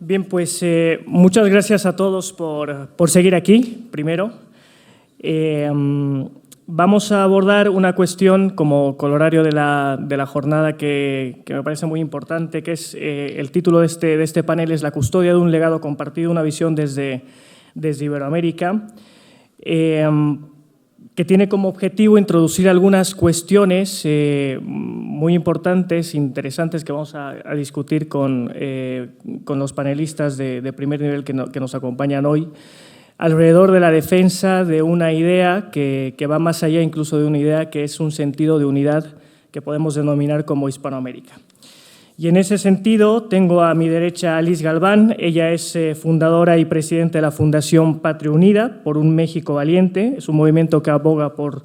Bien, pues muchas gracias a todos por seguir aquí, primero. Vamos a abordar una cuestión como colorario de la jornada que me parece muy importante, que es el título de este panel es La custodia de un legado compartido, una visión desde Iberoamérica, que tiene como objetivo introducir algunas cuestiones muy importantes, interesantes, que vamos a discutir con los panelistas de primer nivel que nos acompañan hoy, alrededor de la defensa de una idea que va más allá incluso de una idea, que es un sentido de unidad que podemos denominar como Hispanoamérica. Y en ese sentido tengo a mi derecha a Liz Galván. Ella es fundadora y presidenta de la Fundación Patria Unida por un México Valiente. Es un movimiento que aboga por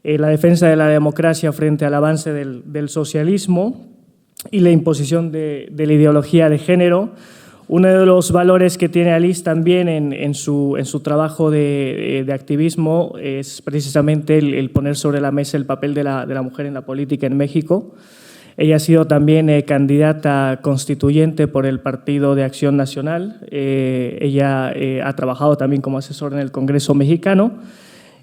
la defensa de la democracia frente al avance del socialismo y la imposición de la ideología de género. Uno de los valores que tiene Alice también en su trabajo de activismo es precisamente el poner sobre la mesa el papel de la mujer en la política en México. Ella ha sido también candidata constituyente por el Partido de Acción Nacional. Ella ha trabajado también como asesor en el Congreso mexicano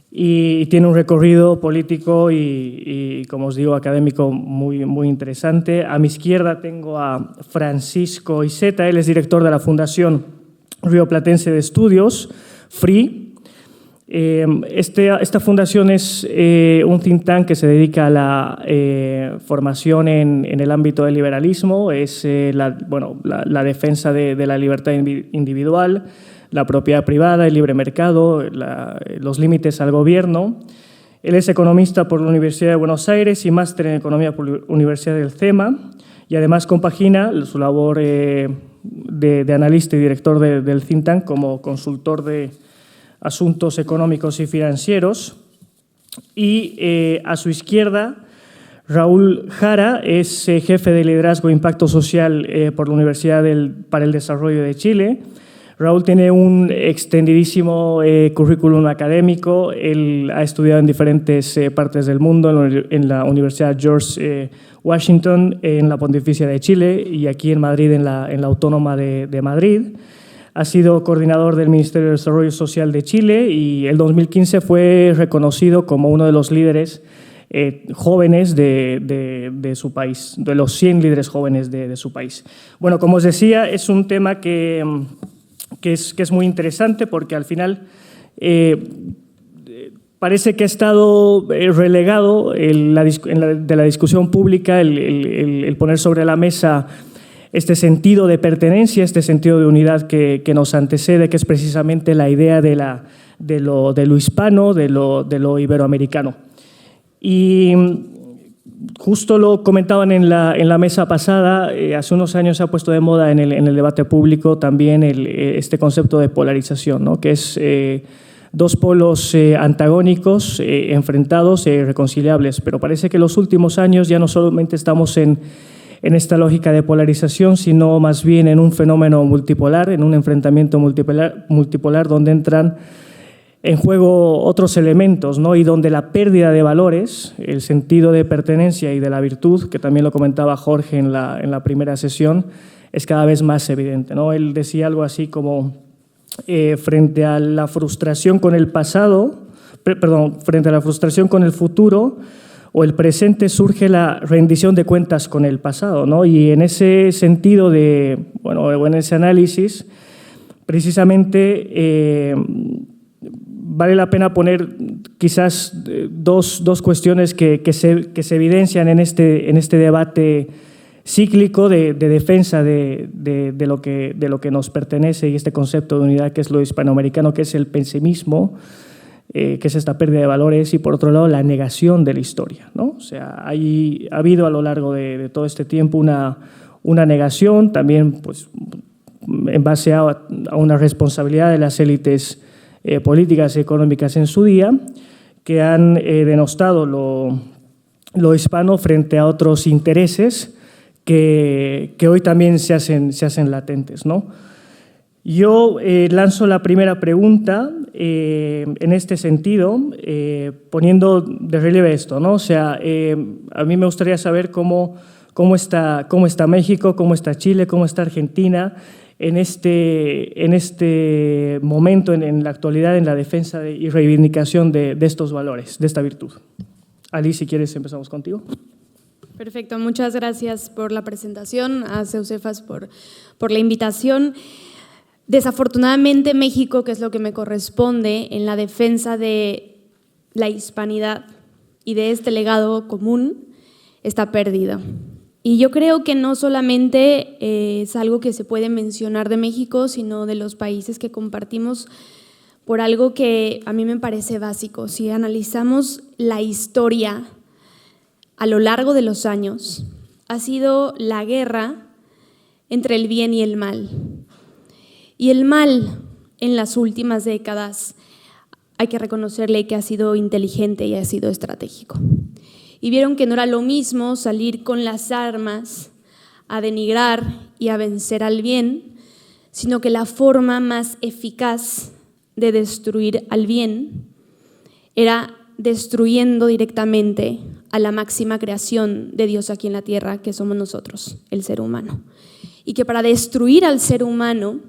y tiene un recorrido político y como os digo, académico muy interesante. A mi izquierda tengo a Francisco Iceta. Él es director de la Fundación Rioplatense de Estudios, FRI. Esta fundación es un think tank que se dedica a la formación en el ámbito del liberalismo, es la defensa de la libertad individual, la propiedad privada, el libre mercado, los límites al gobierno. Él es economista por la Universidad de Buenos Aires y máster en economía por la Universidad del CEMA, y además compagina su labor de analista y director del think tank como consultor de asuntos económicos y financieros. Y a su izquierda, Raúl Jara es jefe de liderazgo e impacto social por la Universidad para el Desarrollo de Chile. Raúl tiene un extendidísimo currículum académico. Él ha estudiado en diferentes partes del mundo, en la Universidad George Washington, en la Pontificia de Chile y aquí en Madrid, en la Autónoma de Madrid. Ha sido coordinador del Ministerio de Desarrollo Social de Chile y en 2015 fue reconocido como uno de los líderes jóvenes de su país, de los 100 líderes jóvenes de su país. Bueno, como os decía, es un tema que es muy interesante porque al final parece que ha estado relegado de la discusión pública el poner sobre la mesa este sentido de pertenencia, este sentido de unidad que nos antecede, que es precisamente la idea de lo hispano, de lo iberoamericano. Y justo lo comentaban en la mesa pasada, hace unos años se ha puesto de moda en el debate público también este concepto de polarización, ¿no? Que es dos polos antagónicos, enfrentados, irreconciliables, pero parece que en los últimos años ya no solamente estamos en esta lógica de polarización, sino más bien en un fenómeno multipolar, en un enfrentamiento multipolar donde entran en juego otros elementos, ¿no? Y donde la pérdida de valores, el sentido de pertenencia y de la virtud, que también lo comentaba Jorge en la primera sesión, es cada vez más evidente, ¿no? Él decía algo así como frente a la frustración con el pasado, frente a la frustración con el futuro o el presente, surge la rendición de cuentas con el pasado, ¿no? Y en ese sentido en ese análisis, precisamente vale la pena poner quizás dos cuestiones que se evidencian en este debate cíclico de defensa de lo que nos pertenece y este concepto de unidad que es lo hispanoamericano, que es el pesimismo, que es esta pérdida de valores, y por otro lado la negación de la historia, ¿no? O sea, ha habido a lo largo de todo este tiempo una negación, también pues, en base a una responsabilidad de las élites políticas y económicas en su día, que han denostado lo hispano frente a otros intereses que hoy también se hacen latentes, ¿no? Yo lanzo la primera pregunta en este sentido, poniendo de relieve esto, ¿no? O sea, a mí me gustaría saber cómo está México, cómo está Chile, cómo está Argentina en este momento, en la actualidad, en la defensa y reivindicación de estos valores, de esta virtud. Ali, si quieres, empezamos contigo. Perfecto, muchas gracias por la presentación, a Ceusefas por la invitación. Desafortunadamente, México, que es lo que me corresponde en la defensa de la hispanidad y de este legado común, está perdido. Y yo creo que no solamente es algo que se puede mencionar de México, sino de los países que compartimos, por algo que a mí me parece básico. Si analizamos la historia a lo largo de los años, ha sido la guerra entre el bien y el mal. Y el mal en las últimas décadas hay que reconocerle que ha sido inteligente y ha sido estratégico. Y vieron que no era lo mismo salir con las armas a denigrar y a vencer al bien, sino que la forma más eficaz de destruir al bien era destruyendo directamente a la máxima creación de Dios aquí en la tierra, que somos nosotros, el ser humano. Y que para destruir al ser humano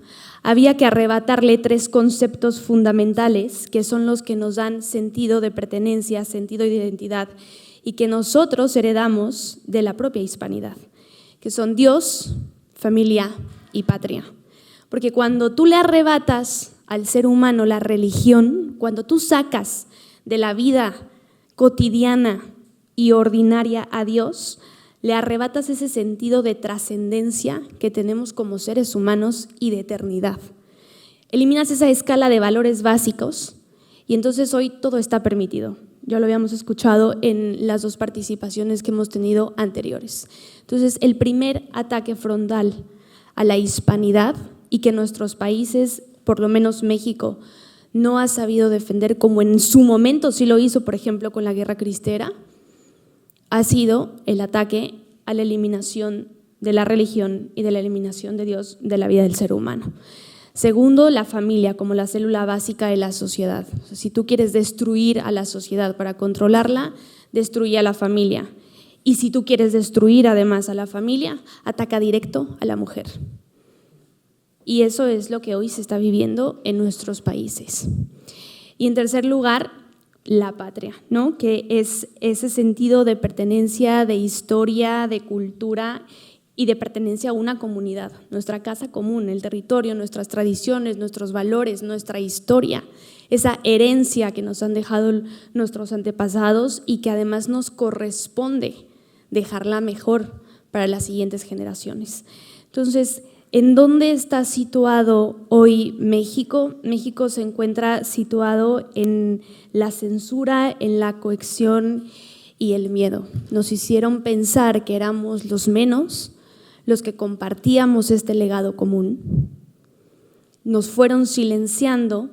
había que arrebatarle 3 conceptos fundamentales, que son los que nos dan sentido de pertenencia, sentido de identidad, y que nosotros heredamos de la propia hispanidad, que son Dios, familia y patria. Porque cuando tú le arrebatas al ser humano la religión, cuando tú sacas de la vida cotidiana y ordinaria a Dios, le arrebatas ese sentido de trascendencia que tenemos como seres humanos y de eternidad. Eliminas esa escala de valores básicos y entonces hoy todo está permitido. Ya lo habíamos escuchado en las 2 participaciones que hemos tenido anteriores. Entonces, el primer ataque frontal a la hispanidad y que nuestros países, por lo menos México, no ha sabido defender como en su momento sí lo hizo, por ejemplo, con la Guerra Cristera, ha sido el ataque a la eliminación de la religión y de la eliminación de Dios de la vida del ser humano. Segundo, la familia como la célula básica de la sociedad. O sea, si tú quieres destruir a la sociedad para controlarla, destruye a la familia. Y si tú quieres destruir además a la familia, ataca directo a la mujer. Y eso es lo que hoy se está viviendo en nuestros países. Y en tercer lugar, la patria, ¿no? Que es ese sentido de pertenencia, de historia, de cultura y de pertenencia a una comunidad, nuestra casa común, el territorio, nuestras tradiciones, nuestros valores, nuestra historia, esa herencia que nos han dejado nuestros antepasados y que además nos corresponde dejarla mejor para las siguientes generaciones. Entonces, ¿en dónde está situado hoy México? México se encuentra situado en la censura, en la coacción y el miedo. Nos hicieron pensar que éramos los menos, los que compartíamos este legado común. Nos fueron silenciando,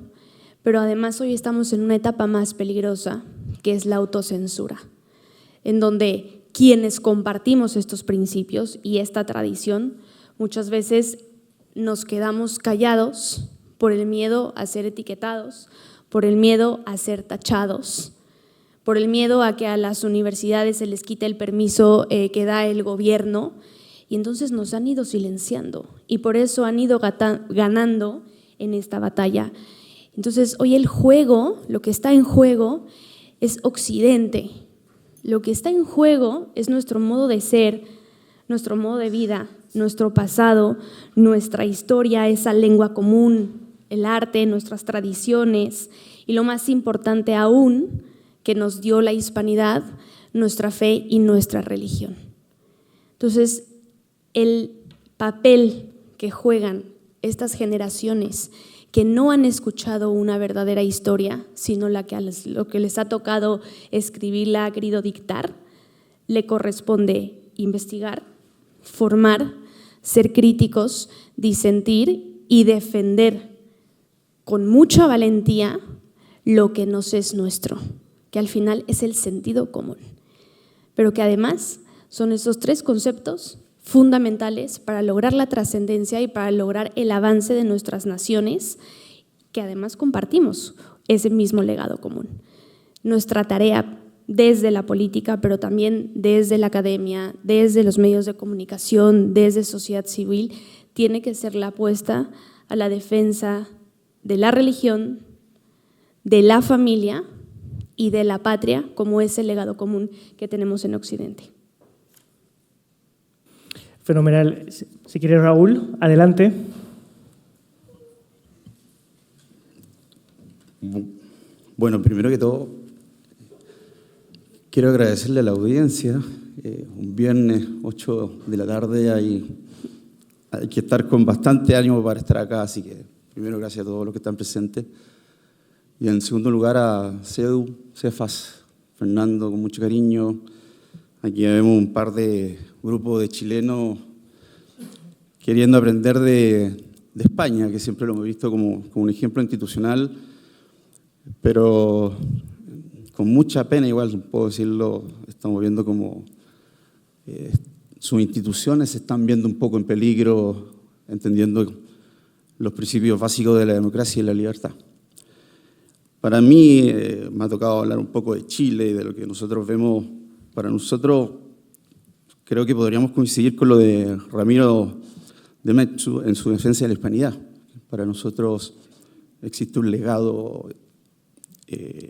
pero además hoy estamos en una etapa más peligrosa, que es la autocensura, en donde quienes compartimos estos principios y esta tradición, muchas veces nos quedamos callados por el miedo a ser etiquetados, por el miedo a ser tachados, por el miedo a que a las universidades se les quite el permiso que da el gobierno, y entonces nos han ido silenciando y por eso han ido ganando en esta batalla. Entonces hoy el juego, lo que está en juego es Occidente, lo que está en juego es nuestro modo de ser, nuestro modo de vida, nuestro pasado, nuestra historia, esa lengua común, el arte, nuestras tradiciones y lo más importante aún que nos dio la hispanidad, nuestra fe y nuestra religión. Entonces, el papel que juegan estas generaciones que no han escuchado una verdadera historia, sino lo que les ha tocado escribirla, ha querido dictar, le corresponde investigar, formar, ser críticos, disentir y defender con mucha valentía lo que nos es nuestro, que al final es el sentido común, pero que además son esos 3 conceptos fundamentales para lograr la trascendencia y para lograr el avance de nuestras naciones, que además compartimos ese mismo legado común. Nuestra tarea desde la política, pero también desde la academia, desde los medios de comunicación, desde sociedad civil, tiene que ser la apuesta a la defensa de la religión, de la familia y de la patria, como ese legado común que tenemos en Occidente. Fenomenal. Si quieres, Raúl, adelante. Bueno, primero que todo, quiero agradecerle a la audiencia. Un viernes, 8 de la tarde, hay que estar con bastante ánimo para estar acá, así que primero gracias a todos los que están presentes. Y en segundo lugar a CEDU, Cefas, Fernando, con mucho cariño. Aquí vemos un par de grupos de chilenos queriendo aprender de España, que siempre lo hemos visto como un ejemplo institucional, pero con mucha pena, igual puedo decirlo, estamos viendo como sus instituciones se están viendo un poco en peligro, entendiendo los principios básicos de la democracia y la libertad. Para mí me ha tocado hablar un poco de Chile y de lo que nosotros vemos. Para nosotros creo que podríamos coincidir con lo de Ramiro de Metsu en su defensa de la hispanidad. Para nosotros existe un legado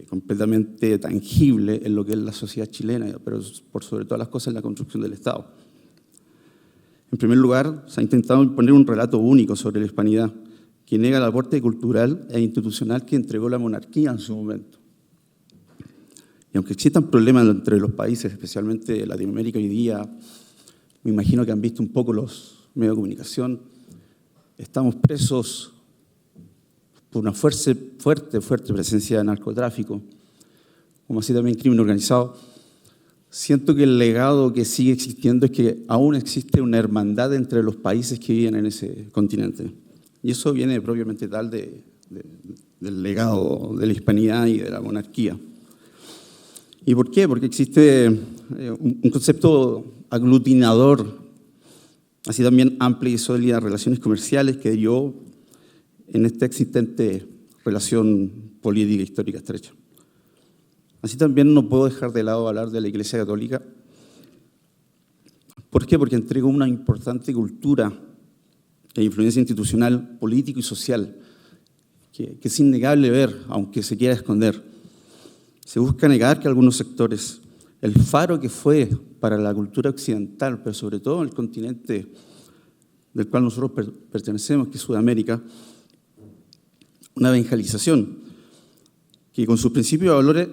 completamente tangible en lo que es la sociedad chilena, pero por sobre todas las cosas en la construcción del Estado. En primer lugar, se ha intentado imponer un relato único sobre la hispanidad que niega el aporte cultural e institucional que entregó la monarquía en su momento. Y aunque existan problemas entre los países, especialmente de Latinoamérica hoy día, me imagino que han visto un poco los medios de comunicación, estamos presos por una fuerte presencia de narcotráfico, como así también crimen organizado. Siento que el legado que sigue existiendo es que aún existe una hermandad entre los países que viven en ese continente. Y eso viene propiamente tal del legado de la hispanidad y de la monarquía. ¿Y por qué? Porque existe un concepto aglutinador, así también amplia y sólida relaciones comerciales que dio en esta existente relación política e histórica estrecha. Así también no puedo dejar de lado hablar de la Iglesia Católica. ¿Por qué? Porque entregó una importante cultura e influencia institucional, político y social, que es innegable ver, aunque se quiera esconder. Se busca negar que algunos sectores, el faro que fue para la cultura occidental, pero sobre todo en el continente del cual nosotros pertenecemos, que es Sudamérica, una evangelización, que con sus principios y valores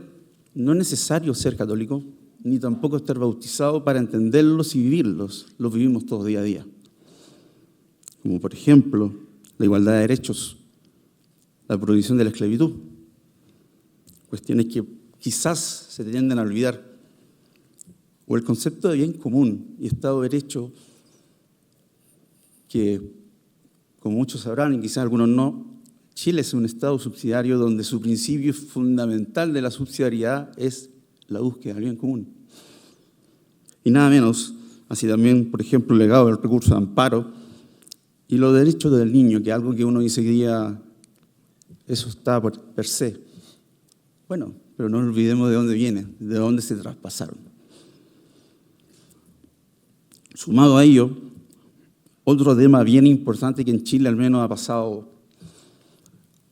no es necesario ser católico, ni tampoco estar bautizado para entenderlos y vivirlos. Los vivimos todos día a día. Como por ejemplo, la igualdad de derechos, la prohibición de la esclavitud. Cuestiones que quizás se tienden a olvidar. O el concepto de bien común y Estado de Derecho, que como muchos sabrán y quizás algunos no, Chile es un Estado subsidiario donde su principio fundamental de la subsidiariedad es la búsqueda del bien común. Y nada menos, así también, por ejemplo, el legado del recurso de amparo y los derechos del niño, que es algo que uno dice que día, eso está per se. Bueno, pero no olvidemos de dónde viene, de dónde se traspasaron. Sumado a ello, otro tema bien importante que en Chile al menos ha pasado,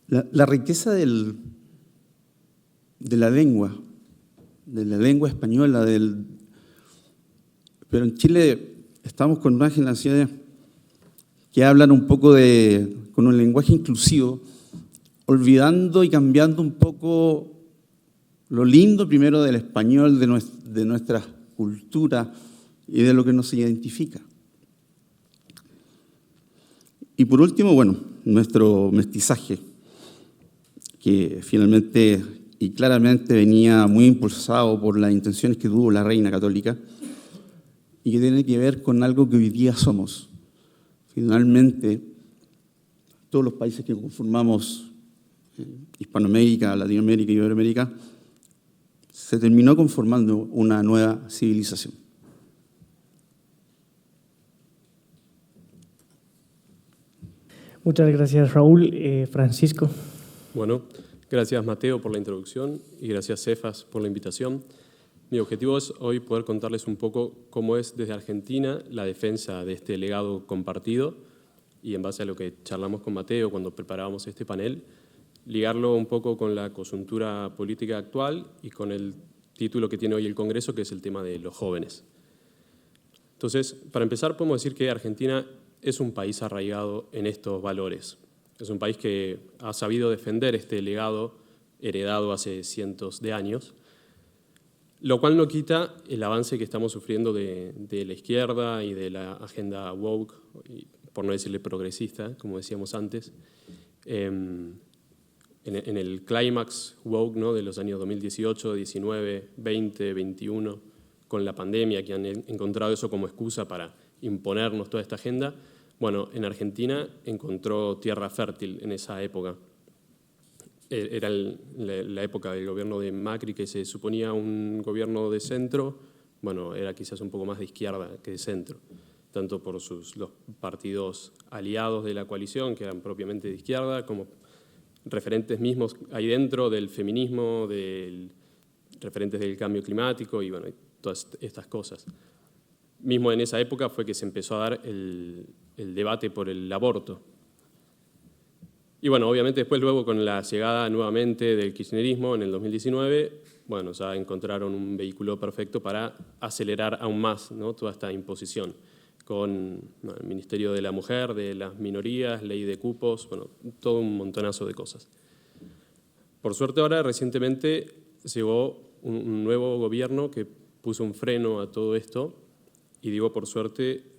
la riqueza de la lengua española, pero en Chile estamos con unas generaciones que hablan un poco con un lenguaje inclusivo, olvidando y cambiando un poco lo lindo primero del español, de nuestra cultura y de lo que nos identifica. Y por último, bueno, nuestro mestizaje, que finalmente y claramente venía muy impulsado por las intenciones que tuvo la Reina Católica y que tiene que ver con algo que hoy día somos. Finalmente, todos los países que conformamos Hispanoamérica, Latinoamérica y Iberoamérica, se terminó conformando una nueva civilización. Muchas gracias, Raúl. Francisco. Bueno, gracias Mateo por la introducción y gracias Cefas por la invitación. Mi objetivo es hoy poder contarles un poco cómo es desde Argentina la defensa de este legado compartido y en base a lo que charlamos con Mateo cuando preparábamos este panel, ligarlo un poco con la coyuntura política actual y con el título que tiene hoy el Congreso, que es el tema de los jóvenes. Entonces, para empezar, podemos decir que Argentina es un país arraigado en estos valores. Es un país que ha sabido defender este legado heredado hace cientos de años, lo cual no quita el avance que estamos sufriendo de la izquierda y de la agenda woke, por no decirle progresista, como decíamos antes, en el clímax woke, ¿no?, de los años 2018, 19, 20, 21, con la pandemia, que han encontrado eso como excusa para imponernos toda esta agenda. Bueno, en Argentina encontró tierra fértil en esa época. Era la época del gobierno de Macri, que se suponía un gobierno de centro. Bueno, era quizás un poco más de izquierda que de centro, tanto por los partidos aliados de la coalición, que eran propiamente de izquierda, como referentes mismos ahí dentro del feminismo, referentes del cambio climático y bueno, todas estas cosas. Mismo en esa época fue que se empezó a dar el debate por el aborto. Y bueno, obviamente después luego con la llegada nuevamente del kirchnerismo en el 2019, bueno, ya encontraron un vehículo perfecto para acelerar aún más, ¿no?, toda esta imposición, con el Ministerio de la Mujer, de las minorías, ley de cupos, bueno, todo un montonazo de cosas. Por suerte ahora recientemente llegó un nuevo gobierno que puso un freno a todo esto, y digo por suerte,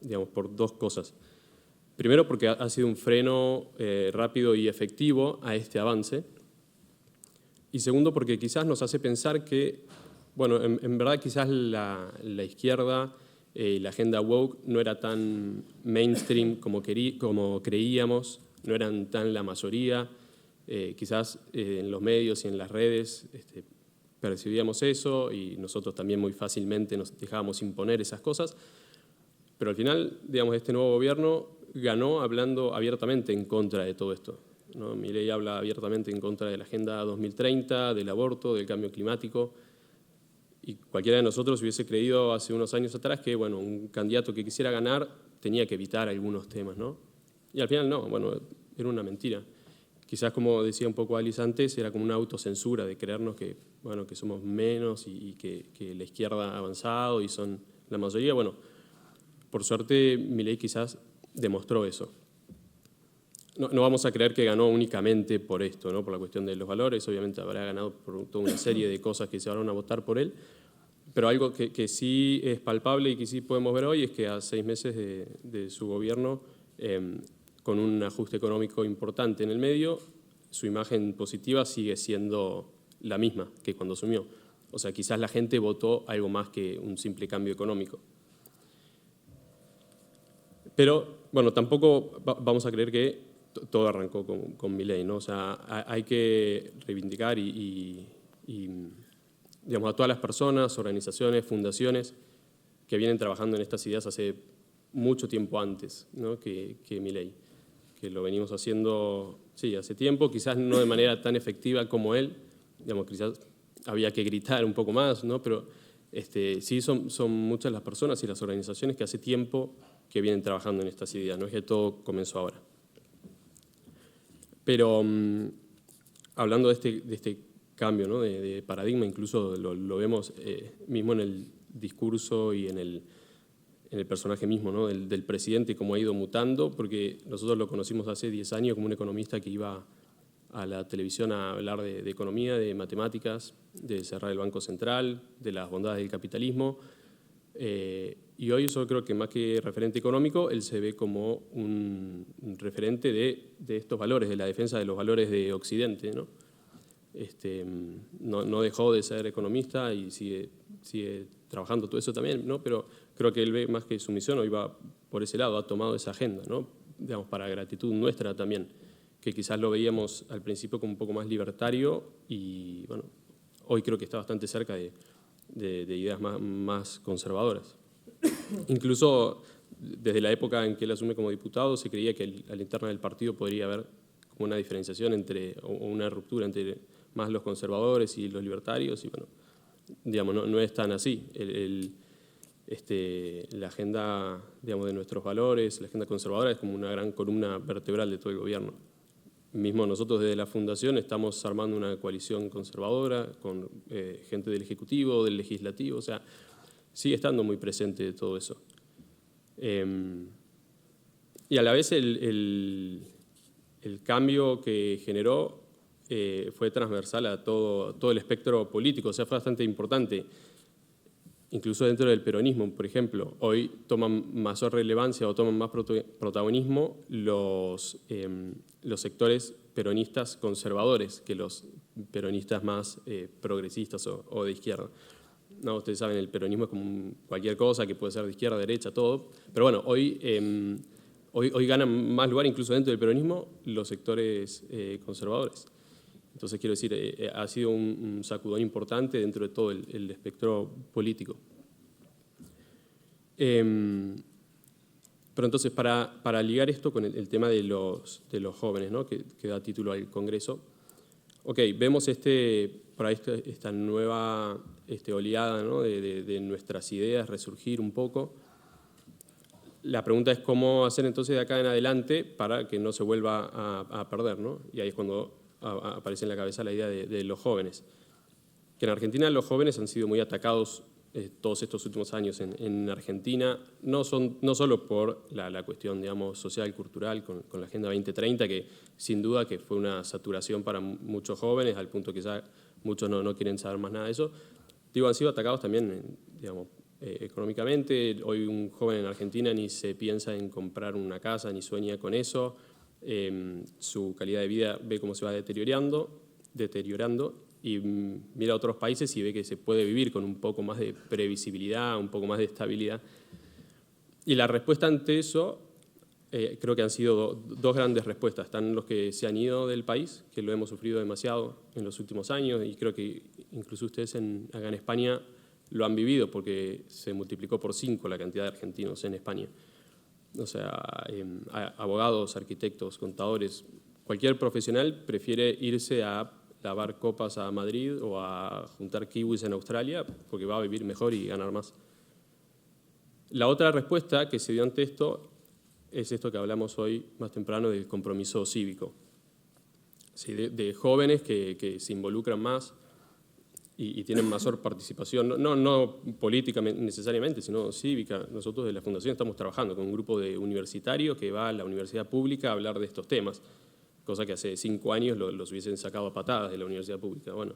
digamos, por dos cosas. Primero, porque ha sido un freno rápido y efectivo a este avance. Y segundo, porque quizás nos hace pensar que, bueno, en verdad quizás la izquierda y la agenda woke no era tan mainstream como creíamos, no eran tan la mayoría. Quizás en los medios y en las redes percibíamos eso y nosotros también muy fácilmente nos dejábamos imponer esas cosas. Pero al final, digamos, este nuevo gobierno ganó hablando abiertamente en contra de todo esto, ¿no? Milei habla abiertamente en contra de la Agenda 2030, del aborto, del cambio climático. Y cualquiera de nosotros hubiese creído hace unos años atrás que, bueno, un candidato que quisiera ganar tenía que evitar algunos temas, ¿no? Y al final no, bueno, era una mentira. Quizás, como decía un poco Alice antes, era como una autocensura de creernos que, bueno, que somos menos y que la izquierda ha avanzado y son la mayoría. Bueno, por suerte Milei quizás demostró eso. No vamos a creer que ganó únicamente por esto, ¿no?, por la cuestión de los valores. Obviamente habrá ganado por toda una serie de cosas que se van a votar por él, pero algo que sí es palpable y que sí podemos ver hoy es que a 6 meses de su gobierno, con un ajuste económico importante en el medio, su imagen positiva sigue siendo la misma que cuando asumió. O sea, quizás la gente votó algo más que un simple cambio económico. Pero, bueno, tampoco vamos a creer que todo arrancó con Milei, ¿no? O sea, hay que reivindicar y digamos, a todas las personas, organizaciones, fundaciones que vienen trabajando en estas ideas hace mucho tiempo antes, ¿no?, que Milei, que lo venimos haciendo, sí, hace tiempo, quizás no de manera tan efectiva como él, digamos, quizás había que gritar un poco más, ¿no?, pero sí son muchas las personas y las organizaciones que hace tiempo que vienen trabajando en estas ideas, no es que todo comenzó ahora. Pero hablando de este cambio, ¿no?, de paradigma, incluso lo vemos mismo en el discurso y en el personaje mismo, ¿no?, del presidente, cómo ha ido mutando, porque nosotros lo conocimos hace 10 años como un economista que iba a la televisión a hablar de economía, de matemáticas, de cerrar el Banco Central, de las bondades del capitalismo. Y hoy yo creo que más que referente económico, él se ve como un referente de estos valores, de la defensa de los valores de Occidente, ¿no? No dejó de ser economista y sigue trabajando todo eso también, ¿no? Pero creo que él ve más que su misión hoy va por ese lado, ha tomado esa agenda, ¿no?, digamos, para gratitud nuestra también, que quizás lo veíamos al principio como un poco más libertario y, bueno, hoy creo que está bastante cerca de ideas más conservadoras. Incluso desde la época en que él asume como diputado se creía que a la interna del partido podría haber como una diferenciación o una ruptura entre más los conservadores y los libertarios, y bueno, digamos, no es tan así. la agenda, digamos, de nuestros valores, la agenda conservadora es como una gran columna vertebral de todo el gobierno. Mismo nosotros desde la Fundación estamos armando una coalición conservadora con gente del Ejecutivo, del Legislativo, o sea, sigue estando muy presente todo eso. Y a la vez el cambio que generó fue transversal a todo el espectro político, o sea, fue bastante importante. Incluso dentro del peronismo, por ejemplo, hoy toman mayor relevancia o toman más protagonismo los sectores peronistas conservadores que los peronistas más progresistas o de izquierda. No, ustedes saben, el peronismo es como cualquier cosa que puede ser de izquierda, derecha, todo. Pero bueno, hoy ganan más lugar incluso dentro del peronismo los sectores conservadores. Entonces, quiero decir, ha sido un sacudón importante dentro de todo el espectro político. Pero entonces, para ligar esto con el tema de los jóvenes, ¿no? que da título al Congreso, vemos por ahí esta nueva oleada, ¿no? de nuestras ideas resurgir un poco. La pregunta es cómo hacer entonces de acá en adelante para que no se vuelva a perder, ¿no? Y ahí es cuando aparece en la cabeza la idea de los jóvenes. Que en Argentina los jóvenes han sido muy atacados todos estos últimos años. En Argentina, no solo por la cuestión, digamos, social, cultural, con la Agenda 2030, que sin duda que fue una saturación para muchos jóvenes, al punto que ya muchos no quieren saber más nada de eso. Digo, han sido atacados también, digamos, económicamente. Hoy un joven en Argentina ni se piensa en comprar una casa, ni sueña con eso. Su calidad de vida ve cómo se va deteriorando y mira a otros países y ve que se puede vivir con un poco más de previsibilidad, un poco más de estabilidad. Y la respuesta ante eso, creo que han sido dos grandes respuestas. Están los que se han ido del país, que lo hemos sufrido demasiado en los últimos años, y creo que incluso ustedes acá en España lo han vivido porque se multiplicó por 5 la cantidad de argentinos en España. O sea, abogados, arquitectos, contadores, cualquier profesional prefiere irse a lavar copas a Madrid o a juntar kiwis en Australia porque va a vivir mejor y ganar más. La otra respuesta que se dio ante esto es esto que hablamos hoy más temprano del compromiso cívico. Sí, de jóvenes que se involucran más y tienen mayor participación, no política necesariamente, sino cívica. Nosotros de la Fundación estamos trabajando con un grupo de universitarios que va a la universidad pública a hablar de estos temas, cosa que hace 5 años los hubiesen sacado a patadas de la universidad pública. Bueno,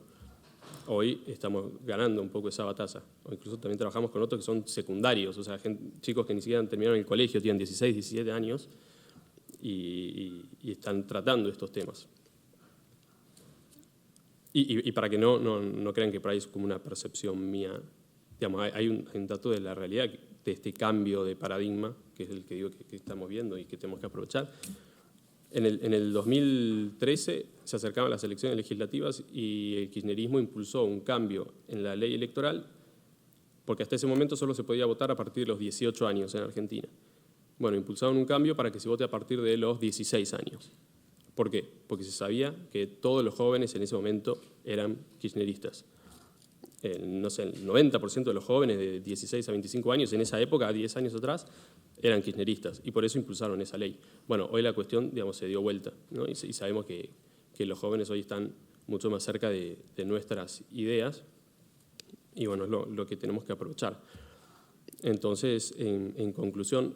hoy estamos ganando un poco esa batalla. O incluso también trabajamos con otros que son secundarios, o sea, chicos que ni siquiera terminaron el colegio, tienen 16, 17 años y están tratando estos temas. Y para que no crean que por ahí es como una percepción mía, digamos, hay un dato de la realidad de este cambio de paradigma, que es el que digo que estamos viendo y que tenemos que aprovechar. En el 2013 se acercaban las elecciones legislativas y el kirchnerismo impulsó un cambio en la ley electoral, porque hasta ese momento solo se podía votar a partir de los 18 años en Argentina. Bueno, impulsaron un cambio para que se vote a partir de los 16 años. ¿Por qué? Porque se sabía que todos los jóvenes en ese momento eran kirchneristas. No sé, el 90% de los jóvenes de 16 a 25 años en esa época, 10 años atrás, eran kirchneristas y por eso impulsaron esa ley. Bueno, hoy la cuestión, digamos, se dio vuelta, ¿no? Y sabemos que los jóvenes hoy están mucho más cerca de nuestras ideas y bueno, es lo que tenemos que aprovechar. Entonces, en conclusión,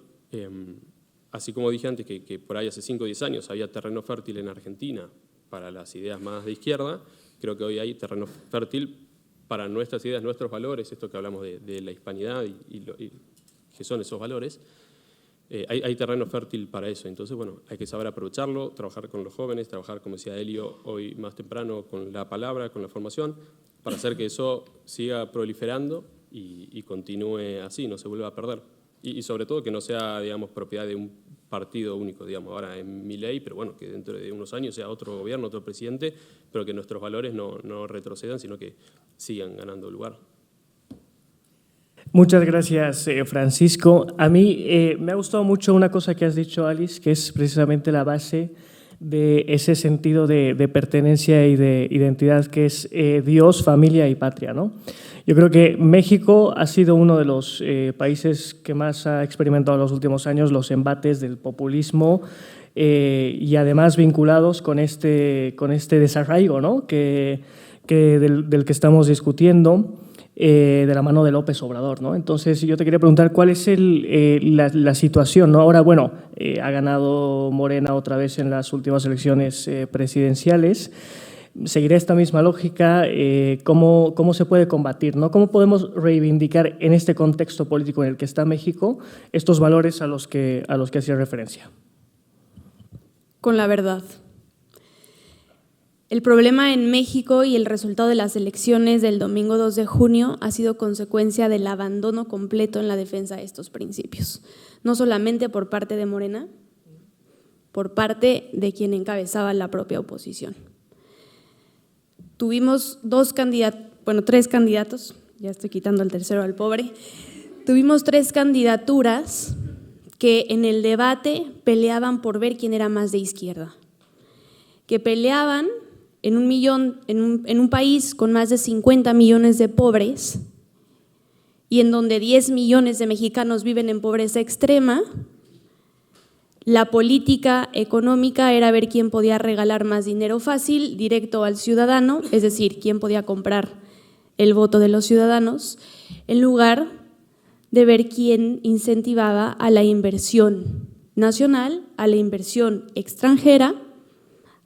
así como dije antes que por ahí hace 5 o 10 años había terreno fértil en Argentina para las ideas más de izquierda, creo que hoy hay terreno fértil para nuestras ideas, nuestros valores, esto que hablamos de la hispanidad y que son esos valores. Hay terreno fértil para eso, entonces bueno, hay que saber aprovecharlo, trabajar con los jóvenes, trabajar, como decía Elio hoy más temprano, con la palabra, con la formación, para hacer que eso siga proliferando y continúe así, no se vuelva a perder. Y sobre todo que no sea, digamos, propiedad de un partido único, digamos, ahora en Milei, pero bueno, que dentro de unos años sea otro gobierno, otro presidente, pero que nuestros valores no retrocedan, sino que sigan ganando lugar. Muchas gracias, Francisco. A mí me ha gustado mucho una cosa que has dicho, Alice, que es precisamente la base de ese sentido de pertenencia y de identidad que es Dios, familia y patria, ¿no? Yo creo que México ha sido uno de los países que más ha experimentado en los últimos años los embates del populismo y además vinculados con este desarraigo, ¿no? del que estamos discutiendo. De la mano de López Obrador, ¿no? Entonces, yo te quería preguntar cuál es la situación, ¿no? Ahora, bueno, ha ganado Morena otra vez en las últimas elecciones presidenciales. ¿Seguirá esta misma lógica? ¿Cómo se puede combatir, ¿no? ¿Cómo podemos reivindicar en este contexto político en el que está México estos valores a los que hacía referencia? Con la verdad. El problema en México y el resultado de las elecciones del domingo 2 de junio ha sido consecuencia del abandono completo en la defensa de estos principios, no solamente por parte de Morena, por parte de quien encabezaba la propia oposición. Tuvimos tres candidatos, ya estoy quitando el tercero al pobre, tuvimos 3 candidaturas que en el debate peleaban por ver quién era más de izquierda, que peleaban en un país con más de 50 millones de pobres y en donde 10 millones de mexicanos viven en pobreza extrema, la política económica era ver quién podía regalar más dinero fácil, directo al ciudadano, es decir, quién podía comprar el voto de los ciudadanos, en lugar de ver quién incentivaba a la inversión nacional, a la inversión extranjera,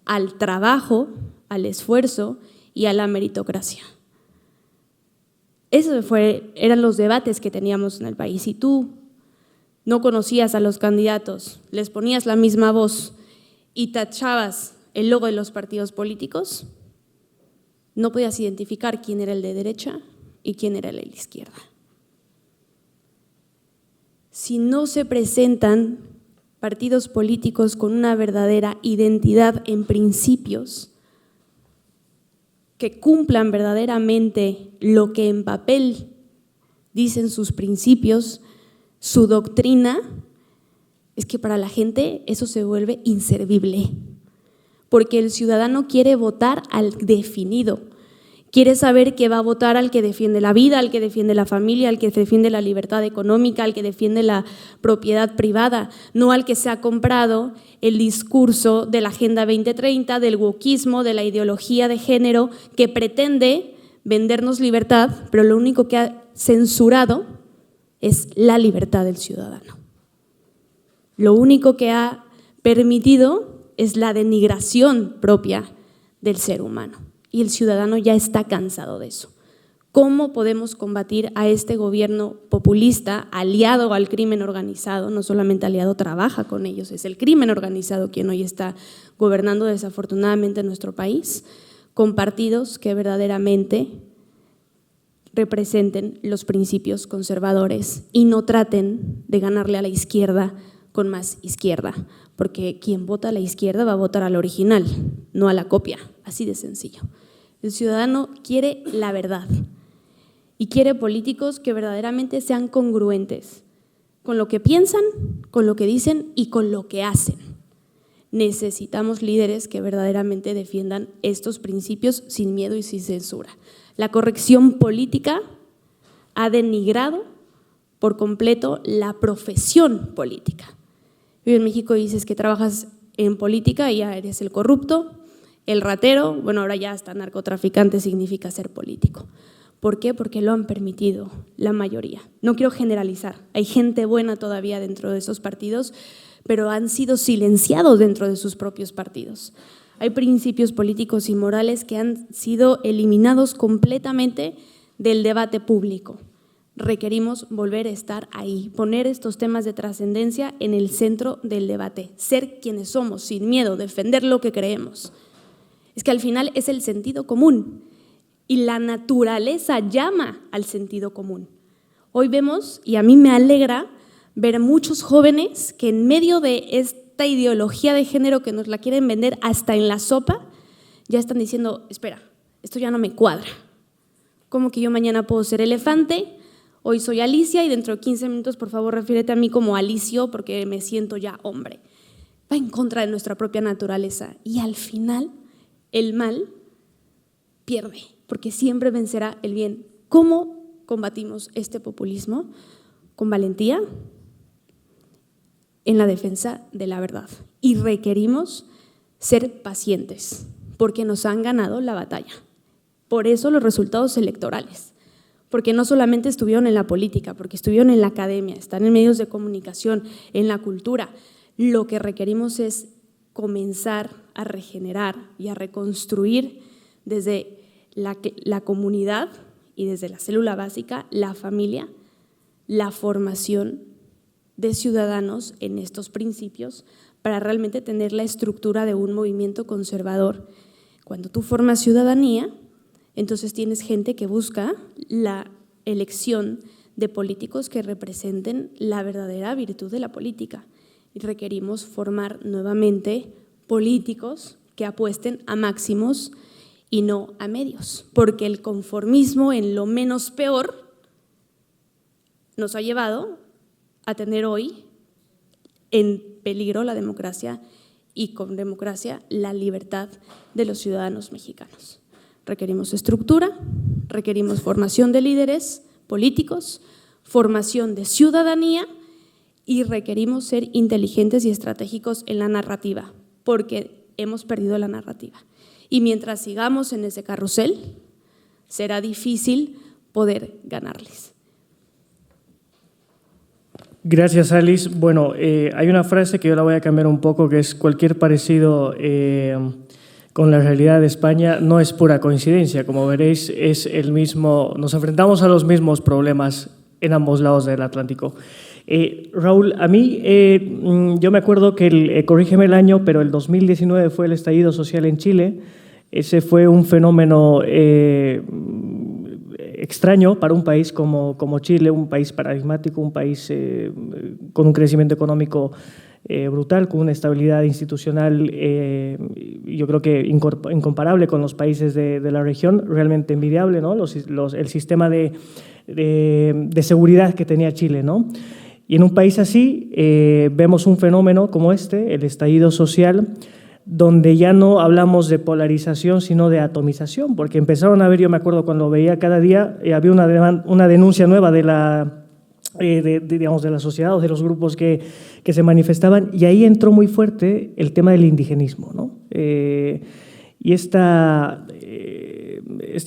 al trabajo, al esfuerzo y a la meritocracia. Esos eran los debates que teníamos en el país. Si tú no conocías a los candidatos, les ponías la misma voz y tachabas el logo de los partidos políticos, no podías identificar quién era el de derecha y quién era el de la izquierda. Si no se presentan partidos políticos con una verdadera identidad en principios, que cumplan verdaderamente lo que en papel dicen sus principios, su doctrina, es que para la gente eso se vuelve inservible, porque el ciudadano quiere votar al definido, quiere saber que va a votar al que defiende la vida, al que defiende la familia, al que defiende la libertad económica, al que defiende la propiedad privada, no al que se ha comprado el discurso de la Agenda 2030, del wokismo, de la ideología de género que pretende vendernos libertad, pero lo único que ha censurado es la libertad del ciudadano. Lo único que ha permitido es la denigración propia del ser humano. Y el ciudadano ya está cansado de eso. ¿Cómo podemos combatir a este gobierno populista, aliado al crimen organizado? No solamente aliado, trabaja con ellos, es el crimen organizado quien hoy está gobernando desafortunadamente nuestro país, con partidos que verdaderamente representen los principios conservadores y no traten de ganarle a la izquierda con más izquierda, porque quien vota a la izquierda va a votar al original, no a la copia, así de sencillo. El ciudadano quiere la verdad y quiere políticos que verdaderamente sean congruentes con lo que piensan, con lo que dicen y con lo que hacen. Necesitamos líderes que verdaderamente defiendan estos principios sin miedo y sin censura. La corrección política ha denigrado por completo la profesión política. Hoy en México dices que trabajas en política y ya eres el corrupto, el ratero, bueno, ahora ya hasta narcotraficante significa ser político. ¿Por qué? Porque lo han permitido la mayoría. No quiero generalizar, hay gente buena todavía dentro de esos partidos, pero han sido silenciados dentro de sus propios partidos. Hay principios políticos y morales que han sido eliminados completamente del debate público. Requerimos volver a estar ahí, poner estos temas de trascendencia en el centro del debate, ser quienes somos, sin miedo, defender lo que creemos. Es que al final es el sentido común y la naturaleza llama al sentido común. Hoy vemos, y a mí me alegra, ver muchos jóvenes que en medio de esta ideología de género que nos la quieren vender hasta en la sopa, ya están diciendo, espera, esto ya no me cuadra. ¿Cómo que yo mañana puedo ser elefante? Hoy soy Alicia y dentro de 15 minutos, por favor, refiérete a mí como Alicio porque me siento ya hombre. va en contra de nuestra propia naturaleza y al final el mal pierde, porque siempre vencerá el bien. ¿Cómo combatimos este populismo? Con valentía, en la defensa de la verdad. Y requerimos ser pacientes, porque nos han ganado la batalla. Por eso los resultados electorales, porque no solamente estuvieron en la política, porque estuvieron en la academia, están en medios de comunicación, en la cultura. Lo que requerimos es comenzar a regenerar y a reconstruir desde la comunidad y desde la célula básica, la familia, la formación de ciudadanos en estos principios para realmente tener la estructura de un movimiento conservador. Cuando tú formas ciudadanía, entonces tienes gente que busca la elección de políticos que representen la verdadera virtud de la política. Y requerimos formar nuevamente políticos que apuesten a máximos y no a medios, porque el conformismo en lo menos peor nos ha llevado a tener hoy en peligro la democracia y con democracia la libertad de los ciudadanos mexicanos. Requerimos estructura, requerimos formación de líderes políticos, formación de ciudadanía y requerimos ser inteligentes y estratégicos en la narrativa, porque hemos perdido la narrativa. Y mientras sigamos en ese carrusel, será difícil poder ganarles. Gracias, Alice. Bueno, hay una frase que yo la voy a cambiar un poco, que es: cualquier parecido con la realidad de España no es pura coincidencia. Como veréis, es el mismo, nos enfrentamos a los mismos problemas en ambos lados del Atlántico. Raúl, a mí, yo me acuerdo que, corrígeme el año, pero el 2019 fue el estallido social en Chile. Ese fue un fenómeno extraño para un país como Chile, un país paradigmático, un país con un crecimiento económico brutal, con una estabilidad institucional, yo creo que incomparable con los países de la región, realmente envidiable, ¿no? El sistema de seguridad que tenía Chile, ¿no? Y en un país así vemos un fenómeno como este, el estallido social, donde ya no hablamos de polarización, sino de atomización, porque empezaron a ver, yo me acuerdo cuando veía cada día, había una denuncia nueva de la sociedad o de los grupos que se manifestaban, y ahí entró muy fuerte el tema del indigenismo, ¿no? Y este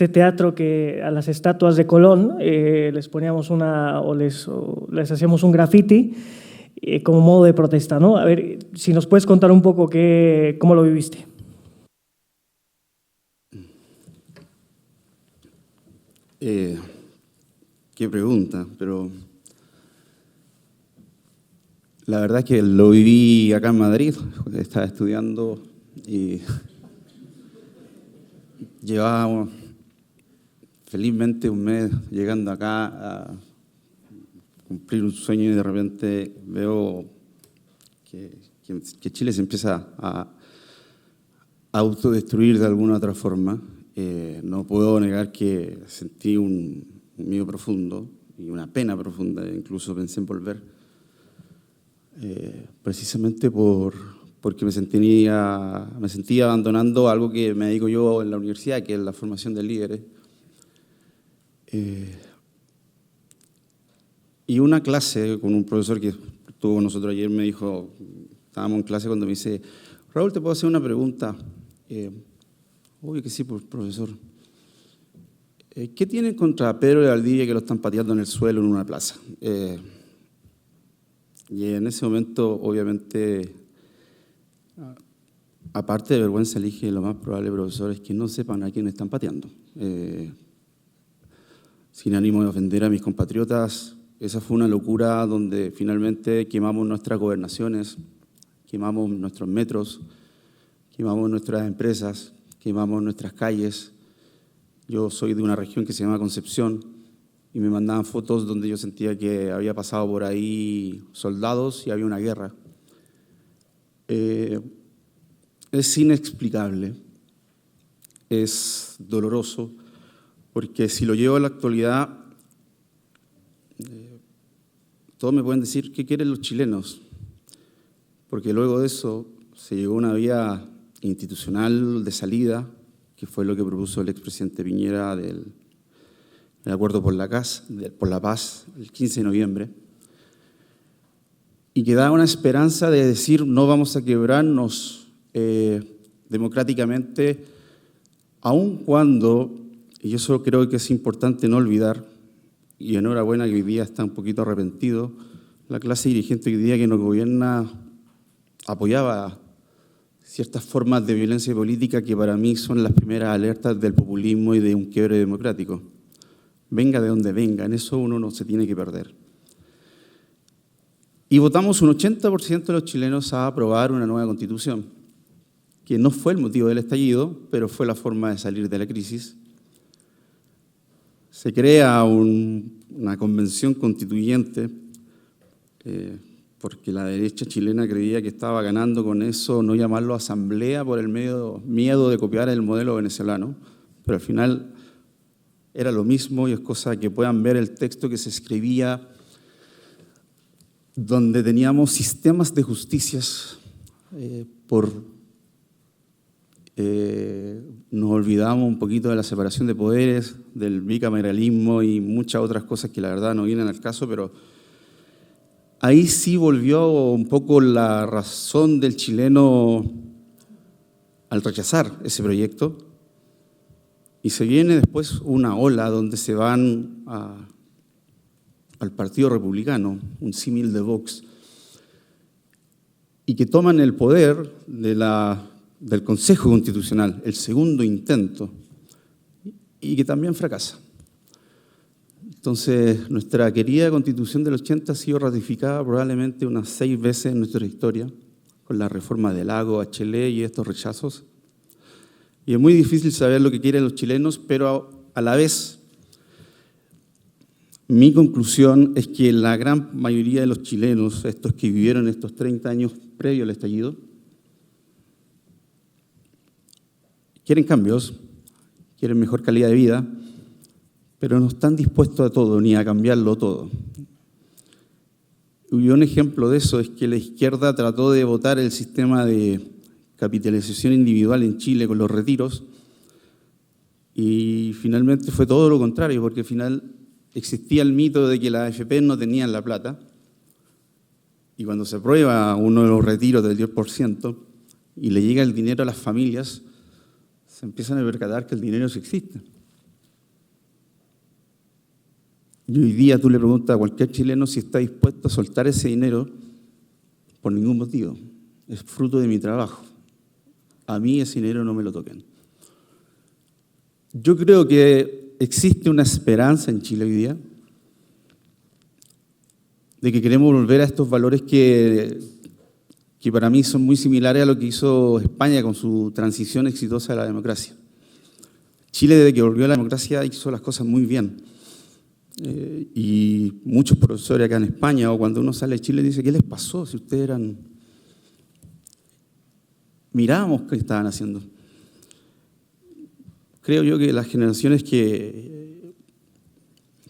teatro que a las estatuas de Colón les poníamos les hacíamos un graffiti como modo de protesta, ¿no? A ver, si nos puedes contar un poco cómo lo viviste. Qué pregunta, pero la verdad es que lo viví acá en Madrid. Estaba estudiando y llevaba felizmente un mes llegando acá a cumplir un sueño, y de repente veo que Chile se empieza a autodestruir de alguna u otra forma. No puedo negar que sentí un miedo profundo y una pena profunda, incluso pensé en volver, precisamente porque me sentía abandonando algo que me dedico yo en la universidad, que es la formación de líderes. Y una clase con un profesor que estuvo con nosotros ayer me dijo, estábamos en clase cuando me dice: Raúl, ¿te puedo hacer una pregunta? Obvio que sí, profesor. ¿Qué tienen contra Pedro de Valdivia que lo están pateando en el suelo en una plaza? Y en ese momento, obviamente, aparte de vergüenza, le dije: lo más probable, profesor, es que no sepan a quién están pateando. Sin ánimo de ofender a mis compatriotas, esa fue una locura donde finalmente quemamos nuestras gobernaciones, quemamos nuestros metros, quemamos nuestras empresas, quemamos nuestras calles. Yo soy de una región que se llama Concepción y me mandaban fotos donde yo sentía que había pasado por ahí soldados y había una guerra. Es inexplicable, es doloroso, porque si lo llevo a la actualidad, todos me pueden decir: ¿qué quieren los chilenos? Porque luego de eso se llegó a una vía institucional de salida, que fue lo que propuso el expresidente Piñera del Acuerdo por la Paz el 15 de noviembre, y que da una esperanza de decir no vamos a quebrarnos democráticamente, aun cuando, y eso creo que es importante no olvidar, y enhorabuena que hoy día está un poquito arrepentido, la clase dirigente hoy día que nos gobierna apoyaba ciertas formas de violencia política que para mí son las primeras alertas del populismo y de un quiebre democrático. Venga de donde venga, en eso uno no se tiene que perder. Y votamos un 80% de los chilenos a aprobar una nueva constitución, que no fue el motivo del estallido, pero fue la forma de salir de la crisis. Se crea una convención constituyente, porque la derecha chilena creía que estaba ganando con eso, no llamarlo asamblea por el miedo de copiar el modelo venezolano, pero al final era lo mismo y es cosa que puedan ver el texto que se escribía, donde teníamos sistemas de justicias nos olvidamos un poquito de la separación de poderes, del bicameralismo y muchas otras cosas que la verdad no vienen al caso, pero ahí sí volvió un poco la razón del chileno al rechazar ese proyecto. Y se viene después una ola donde se van al Partido Republicano, un símil de Vox, y que toman el poder del Consejo Constitucional, el segundo intento, y que también fracasa. Entonces, nuestra querida Constitución del 80 ha sido ratificada probablemente unas 6 veces en nuestra historia, con la reforma de Lagos, Bachelet y estos rechazos. Y es muy difícil saber lo que quieren los chilenos, pero a la vez, mi conclusión es que la gran mayoría de los chilenos, estos que vivieron estos 30 años previo al estallido, quieren cambios, quieren mejor calidad de vida, pero no están dispuestos a todo, ni a cambiarlo todo. Y un ejemplo de eso es que la izquierda trató de votar el sistema de capitalización individual en Chile con los retiros y finalmente fue todo lo contrario, porque al final existía el mito de que las AFP no tenían la plata y cuando se aprueba uno de los retiros del 10% y le llega el dinero a las familias, se empiezan a percatar que el dinero sí existe. Y hoy día tú le preguntas a cualquier chileno si está dispuesto a soltar ese dinero por ningún motivo. Es fruto de mi trabajo. A mí ese dinero no me lo toquen. Yo creo que existe una esperanza en Chile hoy día de que queremos volver a estos valores que para mí son muy similares a lo que hizo España con su transición exitosa a la democracia. Chile, desde que volvió a la democracia, hizo las cosas muy bien. Y muchos profesores acá en España, o cuando uno sale de Chile, dice, ¿qué les pasó si ustedes eran...? Mirábamos qué estaban haciendo. Creo yo que las generaciones que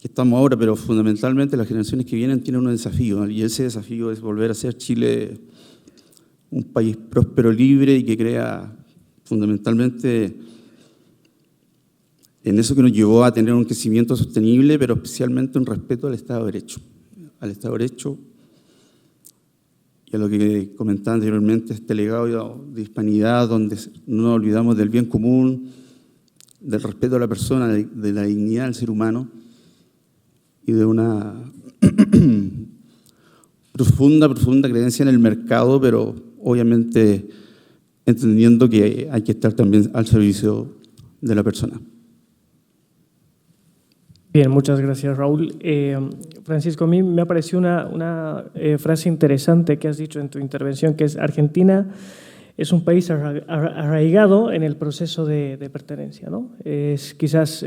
estamos ahora, pero fundamentalmente las generaciones que vienen, tienen un desafío, y ese desafío es volver a ser Chile un país próspero, libre y que crea fundamentalmente en eso que nos llevó a tener un crecimiento sostenible, pero especialmente un respeto al Estado de Derecho. Al Estado de Derecho y a lo que comentaba anteriormente, este legado de hispanidad donde no nos olvidamos del bien común, del respeto a la persona, de la dignidad del ser humano y de una profunda creencia en el mercado, pero obviamente entendiendo que hay que estar también al servicio de la persona. Bien, muchas gracias, Raúl. Francisco, a mí me ha parecido una frase interesante que has dicho en tu intervención, que es Argentina es un país arraigado en el proceso de pertenencia, ¿no? Es quizás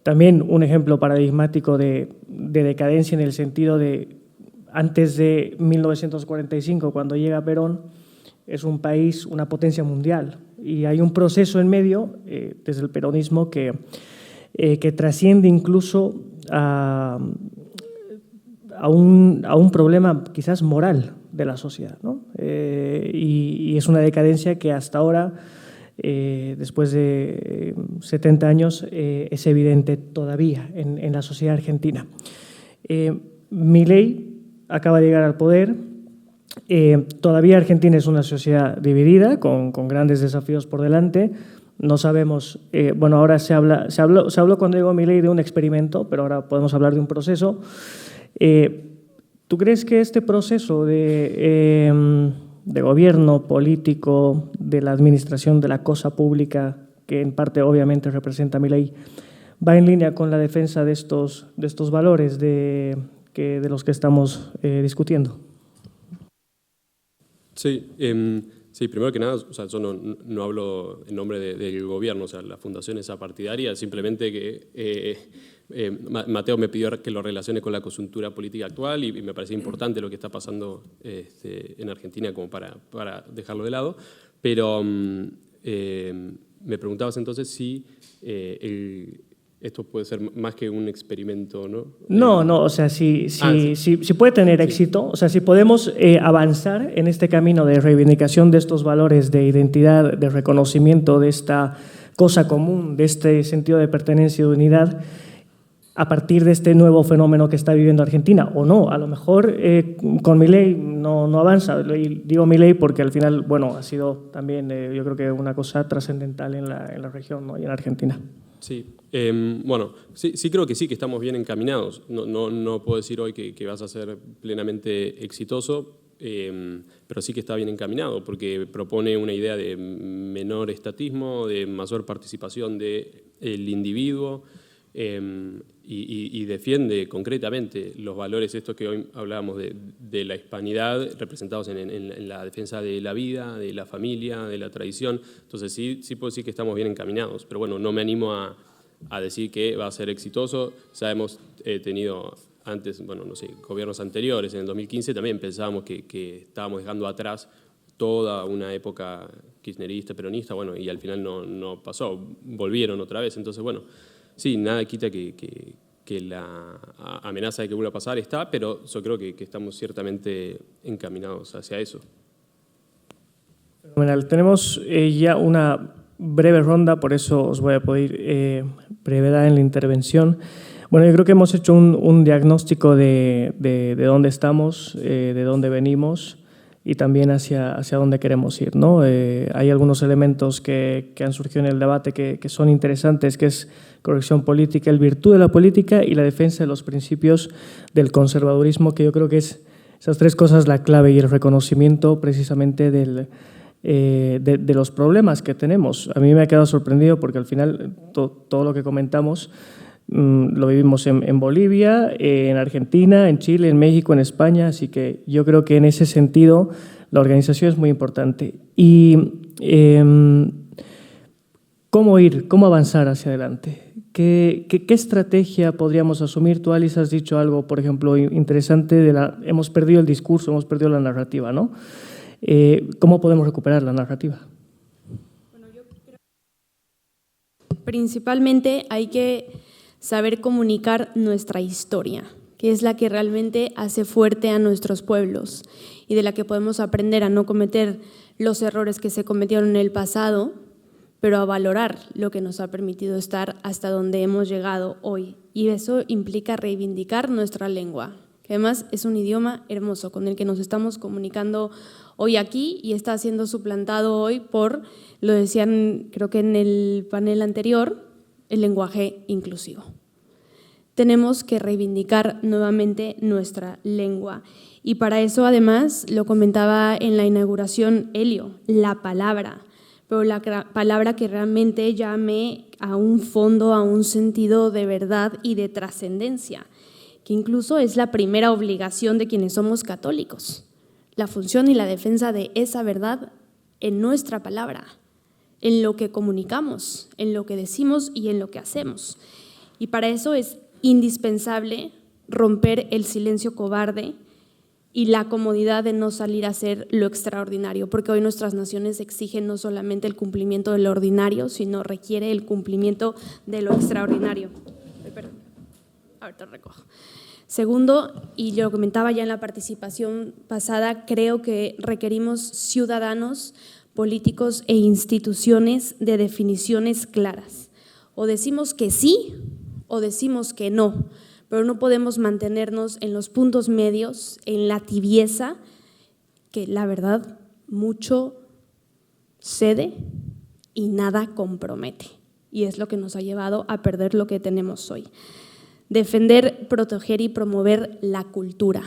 también un ejemplo paradigmático de decadencia en el sentido de antes de 1945, cuando llega Perón, es un país, una potencia mundial, y hay un proceso en medio, desde el peronismo, que trasciende incluso a un problema quizás moral, de la sociedad, ¿no? Y es una decadencia que hasta ahora, después de 70 años, es evidente todavía en la sociedad argentina. Milei acaba de llegar al poder. Todavía Argentina es una sociedad dividida, con grandes desafíos por delante. No sabemos, bueno, ahora se habló cuando llegó Milei de un experimento, pero ahora podemos hablar de un proceso. ¿Tú crees que este proceso de gobierno político, de la administración de la cosa pública, que en parte obviamente representa Milei, va en línea con la defensa de estos valores de los que estamos discutiendo? Sí, sí, primero que nada, o sea, yo no hablo en nombre del gobierno, o sea, la fundación es apartidaria, simplemente que Mateo me pidió que lo relacione con la coyuntura política actual y me parece importante lo que está pasando en Argentina como para dejarlo de lado, pero me preguntabas entonces si esto puede ser más que un experimento, ¿no? No, o sea, si puede tener éxito, o sea, si podemos avanzar en este camino de reivindicación de estos valores de identidad, de reconocimiento de esta cosa común, de este sentido de pertenencia y de unidad, a partir de este nuevo fenómeno que está viviendo Argentina, o no, a lo mejor con Milei no avanza. Digo Milei porque al final, bueno, ha sido también, yo creo que una cosa trascendental en la región, ¿no? Y en Argentina. Sí, bueno, sí creo que sí, que estamos bien encaminados. No puedo decir hoy que vas a ser plenamente exitoso, pero sí que está bien encaminado, porque propone una idea de menor estatismo, de mayor participación del individuo, y defiende concretamente los valores estos que hoy hablábamos de la hispanidad, representados en la defensa de la vida, de la familia, de la tradición. Entonces sí puedo decir que estamos bien encaminados, pero bueno, no me animo a decir que va a ser exitoso. Ya hemos tenido antes, bueno, no sé, gobiernos anteriores, en el 2015 también pensábamos que estábamos dejando atrás toda una época kirchnerista, peronista, bueno, y al final no pasó, volvieron otra vez. Entonces, bueno, sí, nada quita que la amenaza de que vuelva a pasar está, pero yo creo que estamos ciertamente encaminados hacia eso. Fenomenal. Tenemos ya una breve ronda, por eso os voy a pedir brevedad en la intervención. Bueno, yo creo que hemos hecho un diagnóstico de dónde estamos, de dónde venimos y también hacia dónde queremos ir, ¿no? Hay algunos elementos que han surgido en el debate que son interesantes, que es corrección política, el virtud de la política y la defensa de los principios del conservadurismo, que yo creo que es esas tres cosas la clave y el reconocimiento precisamente de los problemas que tenemos. A mí me ha quedado sorprendido porque al final todo lo que comentamos lo vivimos en Bolivia, en Argentina, en Chile, en México, en España, así que yo creo que en ese sentido la organización es muy importante. Y ¿cómo avanzar hacia adelante? ¿Qué estrategia podríamos asumir? Tú, Alice, has dicho algo, por ejemplo, interesante, hemos perdido el discurso, hemos perdido la narrativa, ¿no? ¿Cómo podemos recuperar la narrativa? Bueno, yo creo que principalmente hay que saber comunicar nuestra historia, que es la que realmente hace fuerte a nuestros pueblos y de la que podemos aprender a no cometer los errores que se cometieron en el pasado, pero a valorar lo que nos ha permitido estar hasta donde hemos llegado hoy. Y eso implica reivindicar nuestra lengua, que además es un idioma hermoso con el que nos estamos comunicando hoy aquí y está siendo suplantado hoy por, lo decían creo que en el panel anterior, el lenguaje inclusivo. Tenemos que reivindicar nuevamente nuestra lengua y para eso además, lo comentaba en la inauguración Helio, la palabra, pero la palabra que realmente llame a un fondo, a un sentido de verdad y de trascendencia, que incluso es la primera obligación de quienes somos católicos, la función y la defensa de esa verdad en nuestra palabra, en lo que comunicamos, en lo que decimos y en lo que hacemos. Y para eso es indispensable romper el silencio cobarde y la comodidad de no salir a hacer lo extraordinario, porque hoy nuestras naciones exigen no solamente el cumplimiento de lo ordinario, sino requiere el cumplimiento de lo extraordinario. Perdón, ahorita recojo. Segundo, y yo lo comentaba ya en la participación pasada, creo que requerimos ciudadanos, políticos e instituciones de definiciones claras. O decimos que sí o decimos que no, pero no podemos mantenernos en los puntos medios, en la tibieza, que la verdad mucho cede y nada compromete. Y es lo que nos ha llevado a perder lo que tenemos hoy. Defender, proteger y promover la cultura.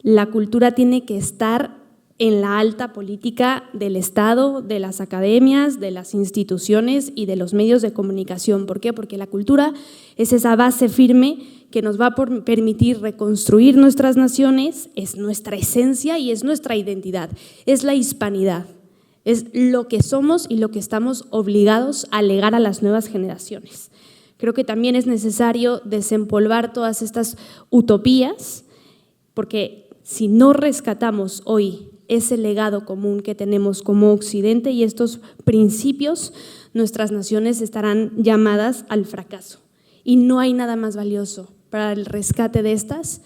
La cultura tiene que estar en la alta política del Estado, de las academias, de las instituciones y de los medios de comunicación. ¿Por qué? Porque la cultura es esa base firme que nos va a permitir reconstruir nuestras naciones, es nuestra esencia y es nuestra identidad, es la hispanidad, es lo que somos y lo que estamos obligados a legar a las nuevas generaciones. Creo que también es necesario desempolvar todas estas utopías, porque si no rescatamos hoy ese legado común que tenemos como Occidente y estos principios, nuestras naciones estarán llamadas al fracaso. Y no hay nada más valioso para el rescate de estas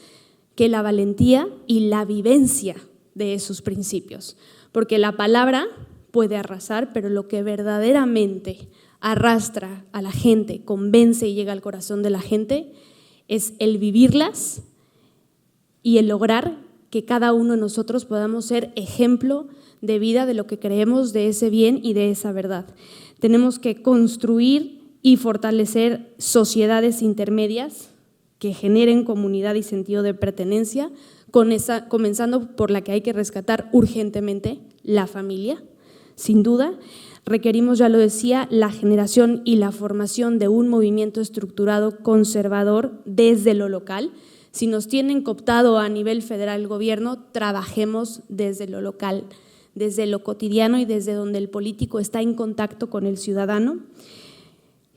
que la valentía y la vivencia de esos principios. Porque la palabra puede arrasar, pero lo que verdaderamente arrastra a la gente, convence y llega al corazón de la gente, es el vivirlas y el lograr que cada uno de nosotros podamos ser ejemplo de vida de lo que creemos, de ese bien y de esa verdad. Tenemos que construir y fortalecer sociedades intermedias que generen comunidad y sentido de pertenencia, comenzando por la que hay que rescatar urgentemente, la familia. Sin duda, requerimos, ya lo decía, la generación y la formación de un movimiento estructurado conservador desde lo local. Si nos tienen cooptado a nivel federal el gobierno, trabajemos desde lo local, desde lo cotidiano y desde donde el político está en contacto con el ciudadano.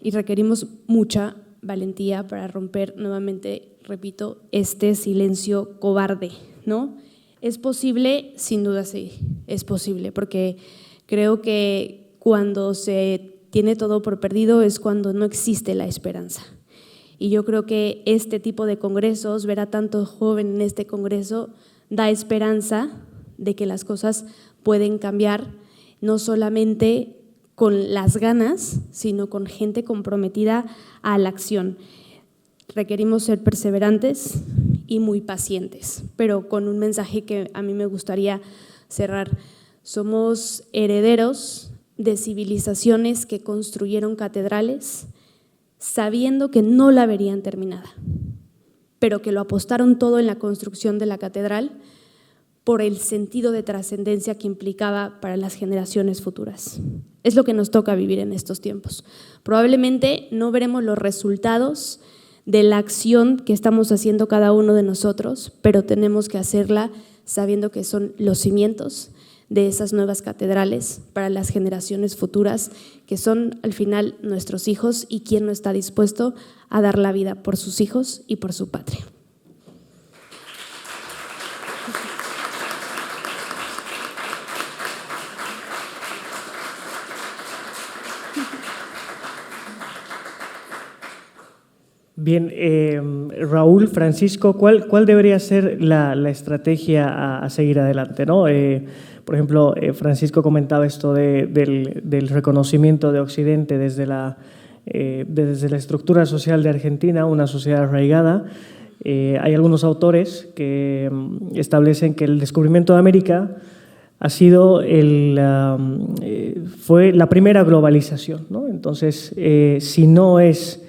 Y requerimos mucha valentía para romper nuevamente, repito, este silencio cobarde, ¿no? ¿Es posible? Sin duda sí, es posible, porque creo que cuando se tiene todo por perdido es cuando no existe la esperanza. Y yo creo que este tipo de congresos, ver a tanto joven en este congreso, da esperanza de que las cosas pueden cambiar, no solamente con las ganas, sino con gente comprometida a la acción. Requerimos ser perseverantes y muy pacientes, pero con un mensaje que a mí me gustaría cerrar. Somos herederos de civilizaciones que construyeron catedrales, sabiendo que no la verían terminada, pero que lo apostaron todo en la construcción de la catedral por el sentido de trascendencia que implicaba para las generaciones futuras. Es lo que nos toca vivir en estos tiempos. Probablemente no veremos los resultados de la acción que estamos haciendo cada uno de nosotros, pero tenemos que hacerla sabiendo que son los cimientos de esas nuevas catedrales para las generaciones futuras, que son al final nuestros hijos, y quién no está dispuesto a dar la vida por sus hijos y por su patria. Bien, Raúl, Francisco, ¿cuál debería ser la estrategia a seguir adelante, ¿no? Por ejemplo, Francisco comentaba esto del reconocimiento de Occidente desde la estructura social de Argentina, una sociedad arraigada. Hay algunos autores que establecen que el descubrimiento de América ha sido fue la primera globalización, ¿no? Entonces, si no es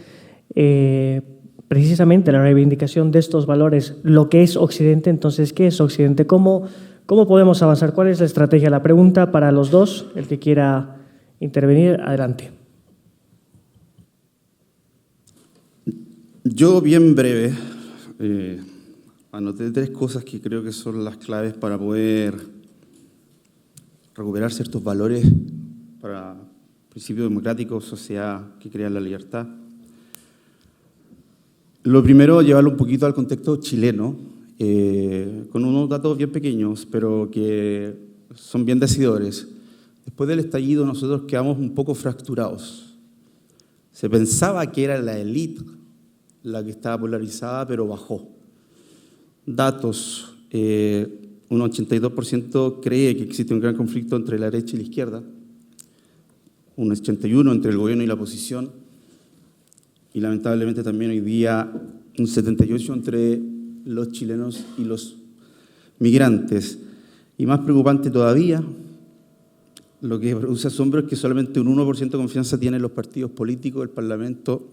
precisamente la reivindicación de estos valores lo que es Occidente, entonces, ¿qué es Occidente? ¿Cómo podemos avanzar? ¿Cuál es la estrategia? La pregunta para los dos, el que quiera intervenir, adelante. Yo, bien breve, anoté 3 cosas que creo que son las claves para poder recuperar ciertos valores para principios democráticos, sociedad que crea la libertad. Lo primero, llevarlo un poquito al contexto chileno, con unos datos bien pequeños, pero que son bien decidores. Después del estallido nosotros quedamos un poco fracturados. Se pensaba que era la élite la que estaba polarizada, pero bajó. Datos, un 82% cree que existe un gran conflicto entre la derecha y la izquierda, un 81% entre el gobierno y la oposición, y lamentablemente también hoy día un 78% entre los chilenos y los migrantes. Y más preocupante todavía, lo que produce asombro es que solamente un 1% de confianza tienen los partidos políticos, el Parlamento,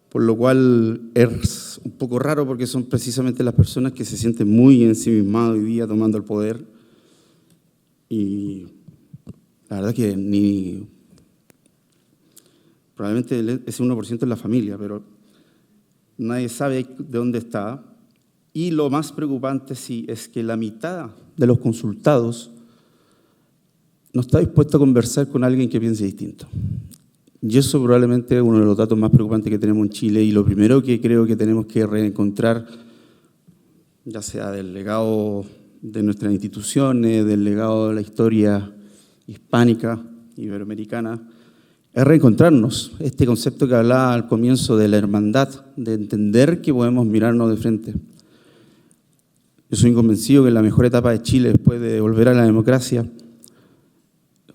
por lo cual es un poco raro porque son precisamente las personas que se sienten muy ensimismadas hoy día tomando el poder. Y la verdad que probablemente ese 1% es la familia, pero nadie sabe de dónde está. Y lo más preocupante sí es que la mitad de los consultados no está dispuesto a conversar con alguien que piense distinto. Y eso probablemente es uno de los datos más preocupantes que tenemos en Chile, y lo primero que creo que tenemos que reencontrar, ya sea del legado de nuestras instituciones, del legado de la historia hispánica, iberoamericana, es reencontrarnos. Este concepto que hablaba al comienzo de la hermandad, de entender que podemos mirarnos de frente. Yo soy convencido que la mejor etapa de Chile después de volver a la democracia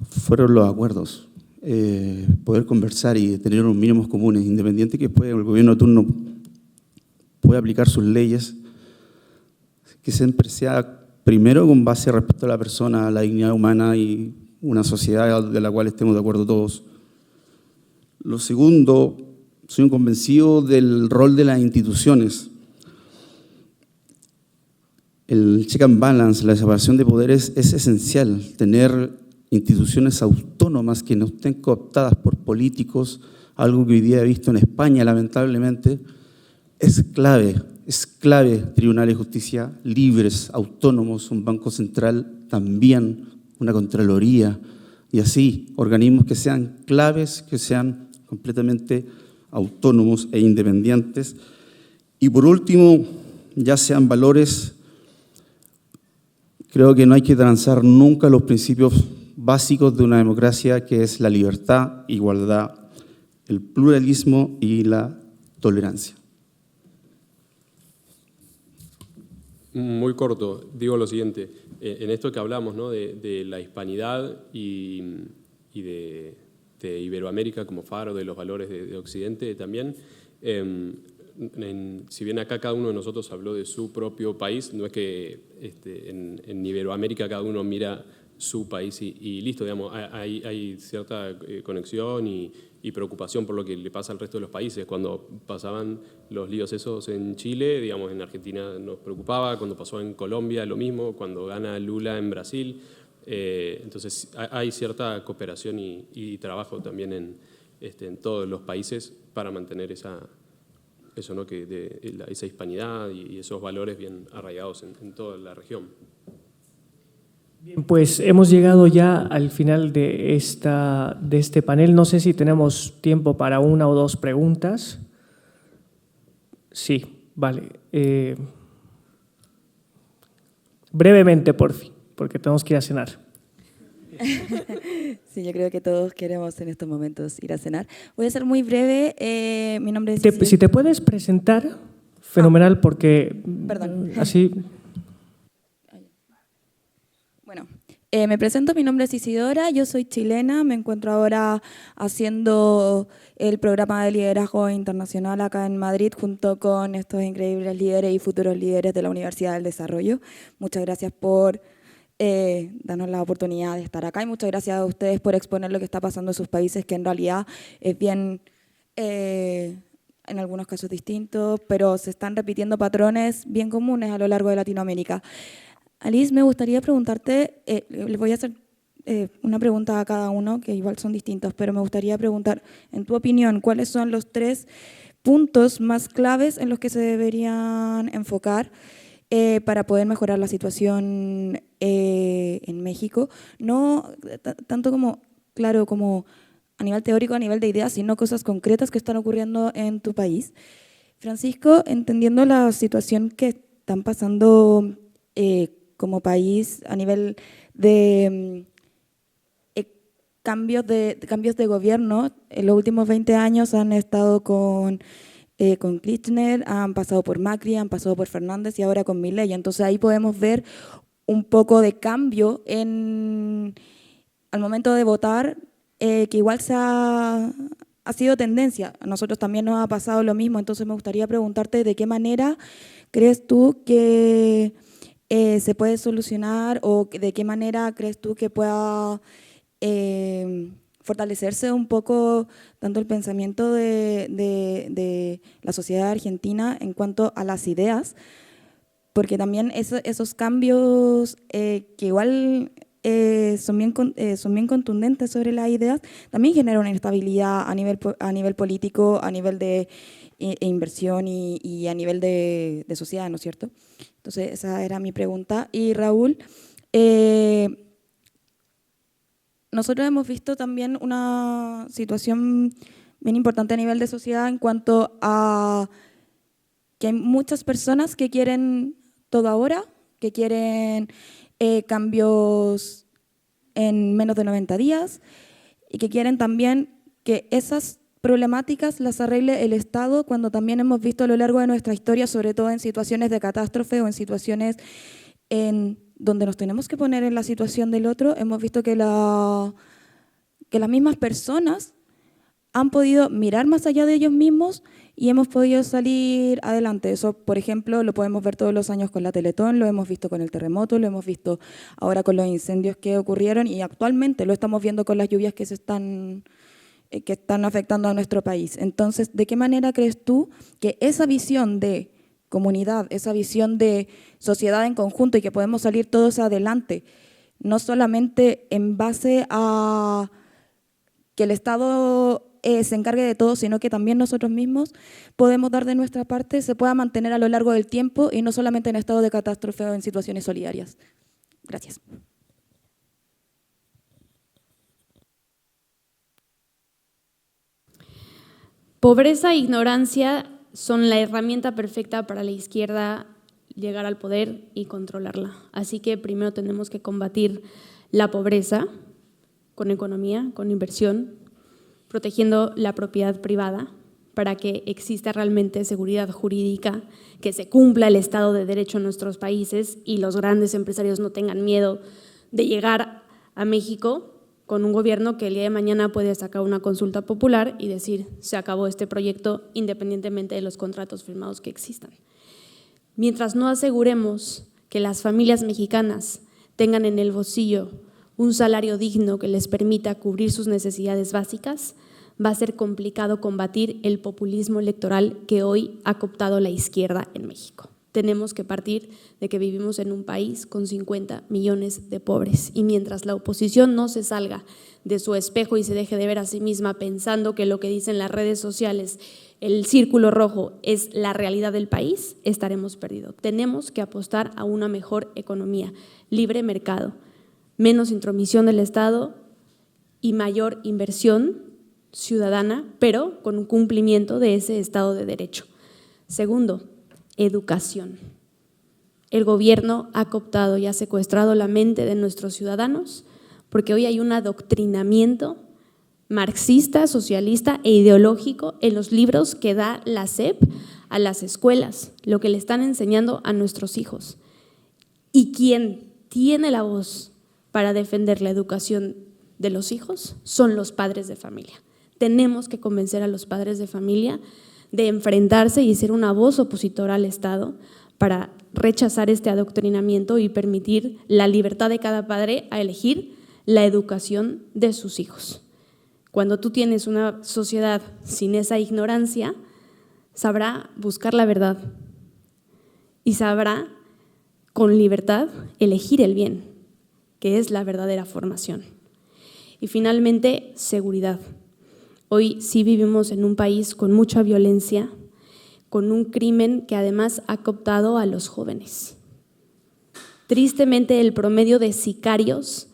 fueron los acuerdos, poder conversar y tener unos mínimos comunes, independiente que después el gobierno de turno pueda aplicar sus leyes, que siempre sea primero con base a respeto a la persona, a la dignidad humana y una sociedad de la cual estemos de acuerdo todos. Lo segundo, soy un convencido del rol de las instituciones. El check and balance, la separación de poderes es esencial. Tener instituciones autónomas que no estén cooptadas por políticos, algo que hoy día he visto en España lamentablemente, es clave. Es clave tribunales de justicia libres, autónomos, un banco central también, una contraloría, y así, organismos que sean claves, que sean completamente autónomos e independientes. Y por último, ya sean valores, creo que no hay que transar nunca los principios básicos de una democracia, que es la libertad, igualdad, el pluralismo y la tolerancia. Muy corto, digo lo siguiente, en esto que hablamos, ¿no?, de la hispanidad y de Iberoamérica como faro de los valores de Occidente también, si bien acá cada uno de nosotros habló de su propio país, no es que en Iberoamérica cada uno mira su país y listo, digamos, hay cierta conexión y preocupación por lo que le pasa al resto de los países. Cuando pasaban los líos esos en Chile, digamos, en Argentina nos preocupaba, cuando pasó en Colombia lo mismo, cuando gana Lula en Brasil. Entonces hay cierta cooperación y trabajo también en todos los países para mantener esa hispanidad y esos valores bien arraigados en toda la región. Bien, pues hemos llegado ya al final de este panel. No sé si tenemos tiempo para una o dos preguntas. Sí, vale. Brevemente, porfi, porque tenemos que ir a cenar. Sí, yo creo que todos queremos en estos momentos ir a cenar. Voy a ser muy breve. Mi nombre es Si te puedes presentar, fenomenal, porque perdón. Así. Bueno, me presento, mi nombre es Isidora, yo soy chilena, me encuentro ahora haciendo el programa de liderazgo internacional acá en Madrid junto con estos increíbles líderes y futuros líderes de la Universidad del Desarrollo. Muchas gracias por darnos la oportunidad de estar acá y muchas gracias a ustedes por exponer lo que está pasando en sus países, que en realidad es bien, en algunos casos distintos, pero se están repitiendo patrones bien comunes a lo largo de Latinoamérica. Alice, me gustaría preguntarte, les voy a hacer una pregunta a cada uno, que igual son distintos, pero me gustaría preguntar, en tu opinión, ¿cuáles son los 3 puntos más claves en los que se deberían enfocar para poder mejorar la situación en México? No tanto como, claro, como a nivel teórico, a nivel de ideas, sino cosas concretas que están ocurriendo en tu país. Francisco, entendiendo la situación que están pasando como país a nivel de cambios de gobierno, en los últimos 20 años han estado con con Kirchner, han pasado por Macri, han pasado por Fernández y ahora con Milei. Entonces ahí podemos ver un poco de cambio al momento de votar, que igual ha sido tendencia. A nosotros también nos ha pasado lo mismo, entonces me gustaría preguntarte de qué manera crees tú que se puede solucionar o de qué manera crees tú que pueda fortalecerse un poco tanto el pensamiento de la sociedad argentina en cuanto a las ideas, porque también esos cambios que igual son bien contundentes sobre las ideas, también generan una inestabilidad a nivel político, a nivel de inversión y a nivel de sociedad, ¿no es cierto? Entonces esa era mi pregunta. Y Raúl, nosotros hemos visto también una situación bien importante a nivel de sociedad en cuanto a que hay muchas personas que quieren todo ahora, que quieren cambios en menos de 90 días y que quieren también que esas problemáticas las arregle el Estado, cuando también hemos visto a lo largo de nuestra historia, sobre todo en situaciones de catástrofe o en situaciones en donde nos tenemos que poner en la situación del otro, hemos visto que las mismas personas han podido mirar más allá de ellos mismos y hemos podido salir adelante. Eso, por ejemplo, lo podemos ver todos los años con la Teletón, lo hemos visto con el terremoto, lo hemos visto ahora con los incendios que ocurrieron y actualmente lo estamos viendo con las lluvias que están afectando a nuestro país. Entonces, ¿de qué manera crees tú que esa visión de comunidad, esa visión de sociedad en conjunto y que podemos salir todos adelante, no solamente en base a que el Estado se encargue de todo, sino que también nosotros mismos podemos dar de nuestra parte, se pueda mantener a lo largo del tiempo y no solamente en estado de catástrofe o en situaciones solidarias? Gracias. Pobreza e ignorancia son la herramienta perfecta para la izquierda llegar al poder y controlarla. Así que primero tenemos que combatir la pobreza con economía, con inversión, protegiendo la propiedad privada para que exista realmente seguridad jurídica, que se cumpla el Estado de Derecho en nuestros países y los grandes empresarios no tengan miedo de llegar a México con un gobierno que el día de mañana puede sacar una consulta popular y decir se acabó este proyecto independientemente de los contratos firmados que existan. Mientras no aseguremos que las familias mexicanas tengan en el bolsillo un salario digno que les permita cubrir sus necesidades básicas, va a ser complicado combatir el populismo electoral que hoy ha cooptado la izquierda en México. Tenemos que partir de que vivimos en un país con 50 millones de pobres y mientras la oposición no se salga de su espejo y se deje de ver a sí misma pensando que lo que dicen las redes sociales, el círculo rojo, es la realidad del país, estaremos perdidos. Tenemos que apostar a una mejor economía, libre mercado, menos intromisión del Estado y mayor inversión ciudadana, pero con un cumplimiento de ese Estado de Derecho. Segundo, educación. El gobierno ha cooptado y ha secuestrado la mente de nuestros ciudadanos porque hoy hay un adoctrinamiento marxista, socialista e ideológico en los libros que da la SEP a las escuelas, lo que le están enseñando a nuestros hijos. Y quien tiene la voz para defender la educación de los hijos son los padres de familia. Tenemos que convencer a los padres de familia de enfrentarse y ser una voz opositora al Estado para rechazar este adoctrinamiento y permitir la libertad de cada padre a elegir la educación de sus hijos. Cuando tú tienes una sociedad sin esa ignorancia, sabrá buscar la verdad y sabrá con libertad elegir el bien, que es la verdadera formación. Y finalmente, seguridad. Hoy sí vivimos en un país con mucha violencia, con un crimen que además ha cooptado a los jóvenes. Tristemente, el promedio de sicarios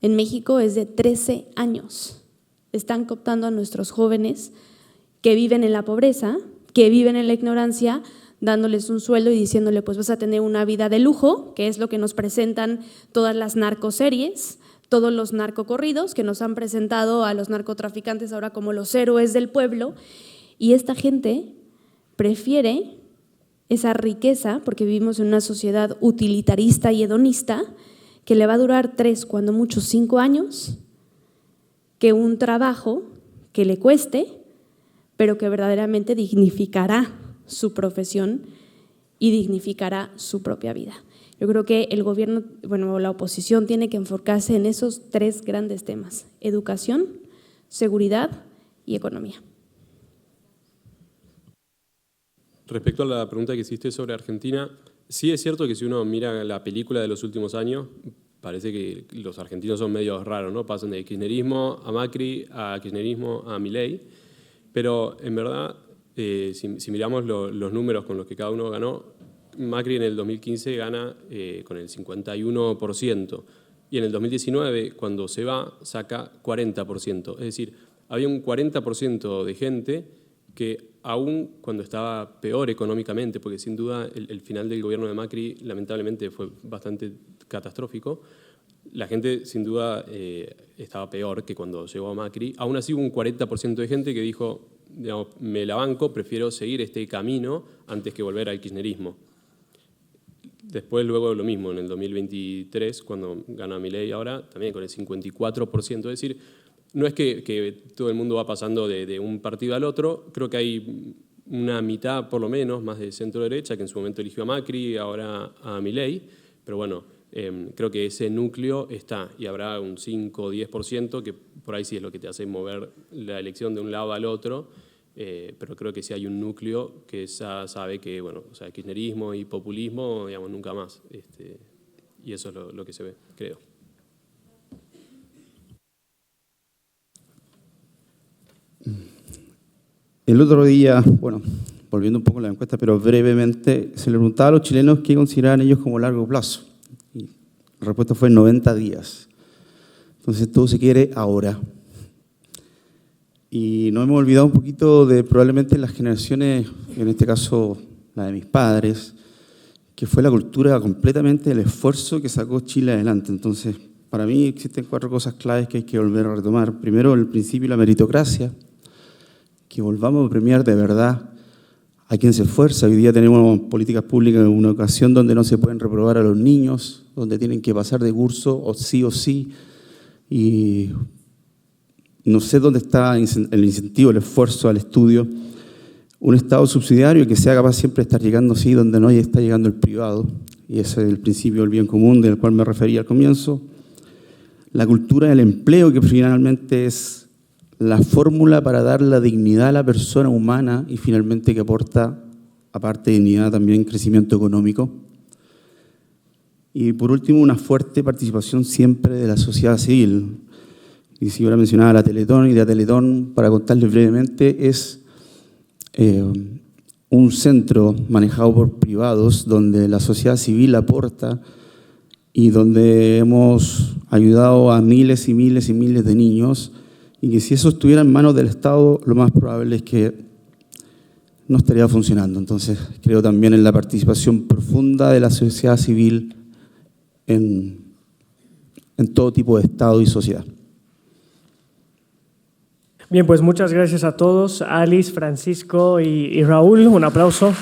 en México es de 13 años. Están cooptando a nuestros jóvenes que viven en la pobreza, que viven en la ignorancia, dándoles un sueldo y diciéndole pues vas a tener una vida de lujo, que es lo que nos presentan todas las narcoseries, todos los narcocorridos que nos han presentado a los narcotraficantes ahora como los héroes del pueblo, y esta gente prefiere esa riqueza, porque vivimos en una sociedad utilitarista y hedonista, que le va a durar 3, cuando mucho 5 años, que un trabajo que le cueste, pero que verdaderamente dignificará su profesión y dignificará su propia vida. Yo creo que el gobierno, la oposición tiene que enfocarse en esos 3 grandes temas: educación, seguridad y economía. Respecto a la pregunta que hiciste sobre Argentina, sí es cierto que si uno mira la película de los últimos años, parece que los argentinos son medio raros, ¿no? Pasan de kirchnerismo a Macri, a kirchnerismo a Milei, pero en verdad, si miramos los números con los que cada uno ganó, Macri en el 2015 gana con el 51%, y en el 2019, cuando se va, saca 40%. Es decir, había un 40% de gente que aún cuando estaba peor económicamente, porque sin duda el final del gobierno de Macri lamentablemente fue bastante catastrófico, la gente sin duda estaba peor que cuando llegó a Macri. Aún así hubo un 40% de gente que dijo, digamos, me la banco, prefiero seguir este camino antes que volver al kirchnerismo. Después, luego lo mismo, en el 2023, cuando gana Milei ahora, también con el 54%. Es decir, no es que todo el mundo va pasando de un partido al otro. Creo que hay una mitad, por lo menos, más de centro-derecha, que en su momento eligió a Macri, ahora a Milei. Pero bueno, creo que ese núcleo está, y habrá un 5 o 10%, que por ahí sí es lo que te hace mover la elección de un lado al otro. Pero creo que sí hay un núcleo que ya sabe que, kirchnerismo y populismo, digamos, nunca más. Y eso es lo que se ve, creo. El otro día, volviendo un poco a la encuesta, pero brevemente, se le preguntaba a los chilenos qué consideraban ellos como largo plazo. Y la respuesta fue 90 días. Entonces todo se quiere ahora. Y nos hemos olvidado un poquito de probablemente las generaciones, en este caso la de mis padres, que fue la cultura completamente del esfuerzo que sacó Chile adelante. Entonces, para mí existen 4 cosas claves que hay que volver a retomar. Primero, el principio de la meritocracia, que volvamos a premiar de verdad a quien se esfuerza. Hoy día tenemos políticas públicas en una ocasión donde no se pueden reprobar a los niños, donde tienen que pasar de curso o sí, y no sé dónde está el incentivo, el esfuerzo al estudio. Un Estado subsidiario que sea capaz siempre de estar llegando sí donde no está llegando el privado, y ese es el principio del bien común del cual me refería al comienzo. La cultura del empleo, que finalmente es la fórmula para dar la dignidad a la persona humana y finalmente que aporta, aparte de dignidad, también crecimiento económico. Y por último, una fuerte participación siempre de la sociedad civil. Y si yo la mencionaba la Teletón, y la Teletón, para contarles brevemente, es un centro manejado por privados donde la sociedad civil aporta y donde hemos ayudado a miles y miles y miles de niños, y que si eso estuviera en manos del Estado, lo más probable es que no estaría funcionando. Entonces, creo también en la participación profunda de la sociedad civil en todo tipo de Estado y sociedad. Bien, pues muchas gracias a todos, Alice, Francisco y Raúl. Un aplauso.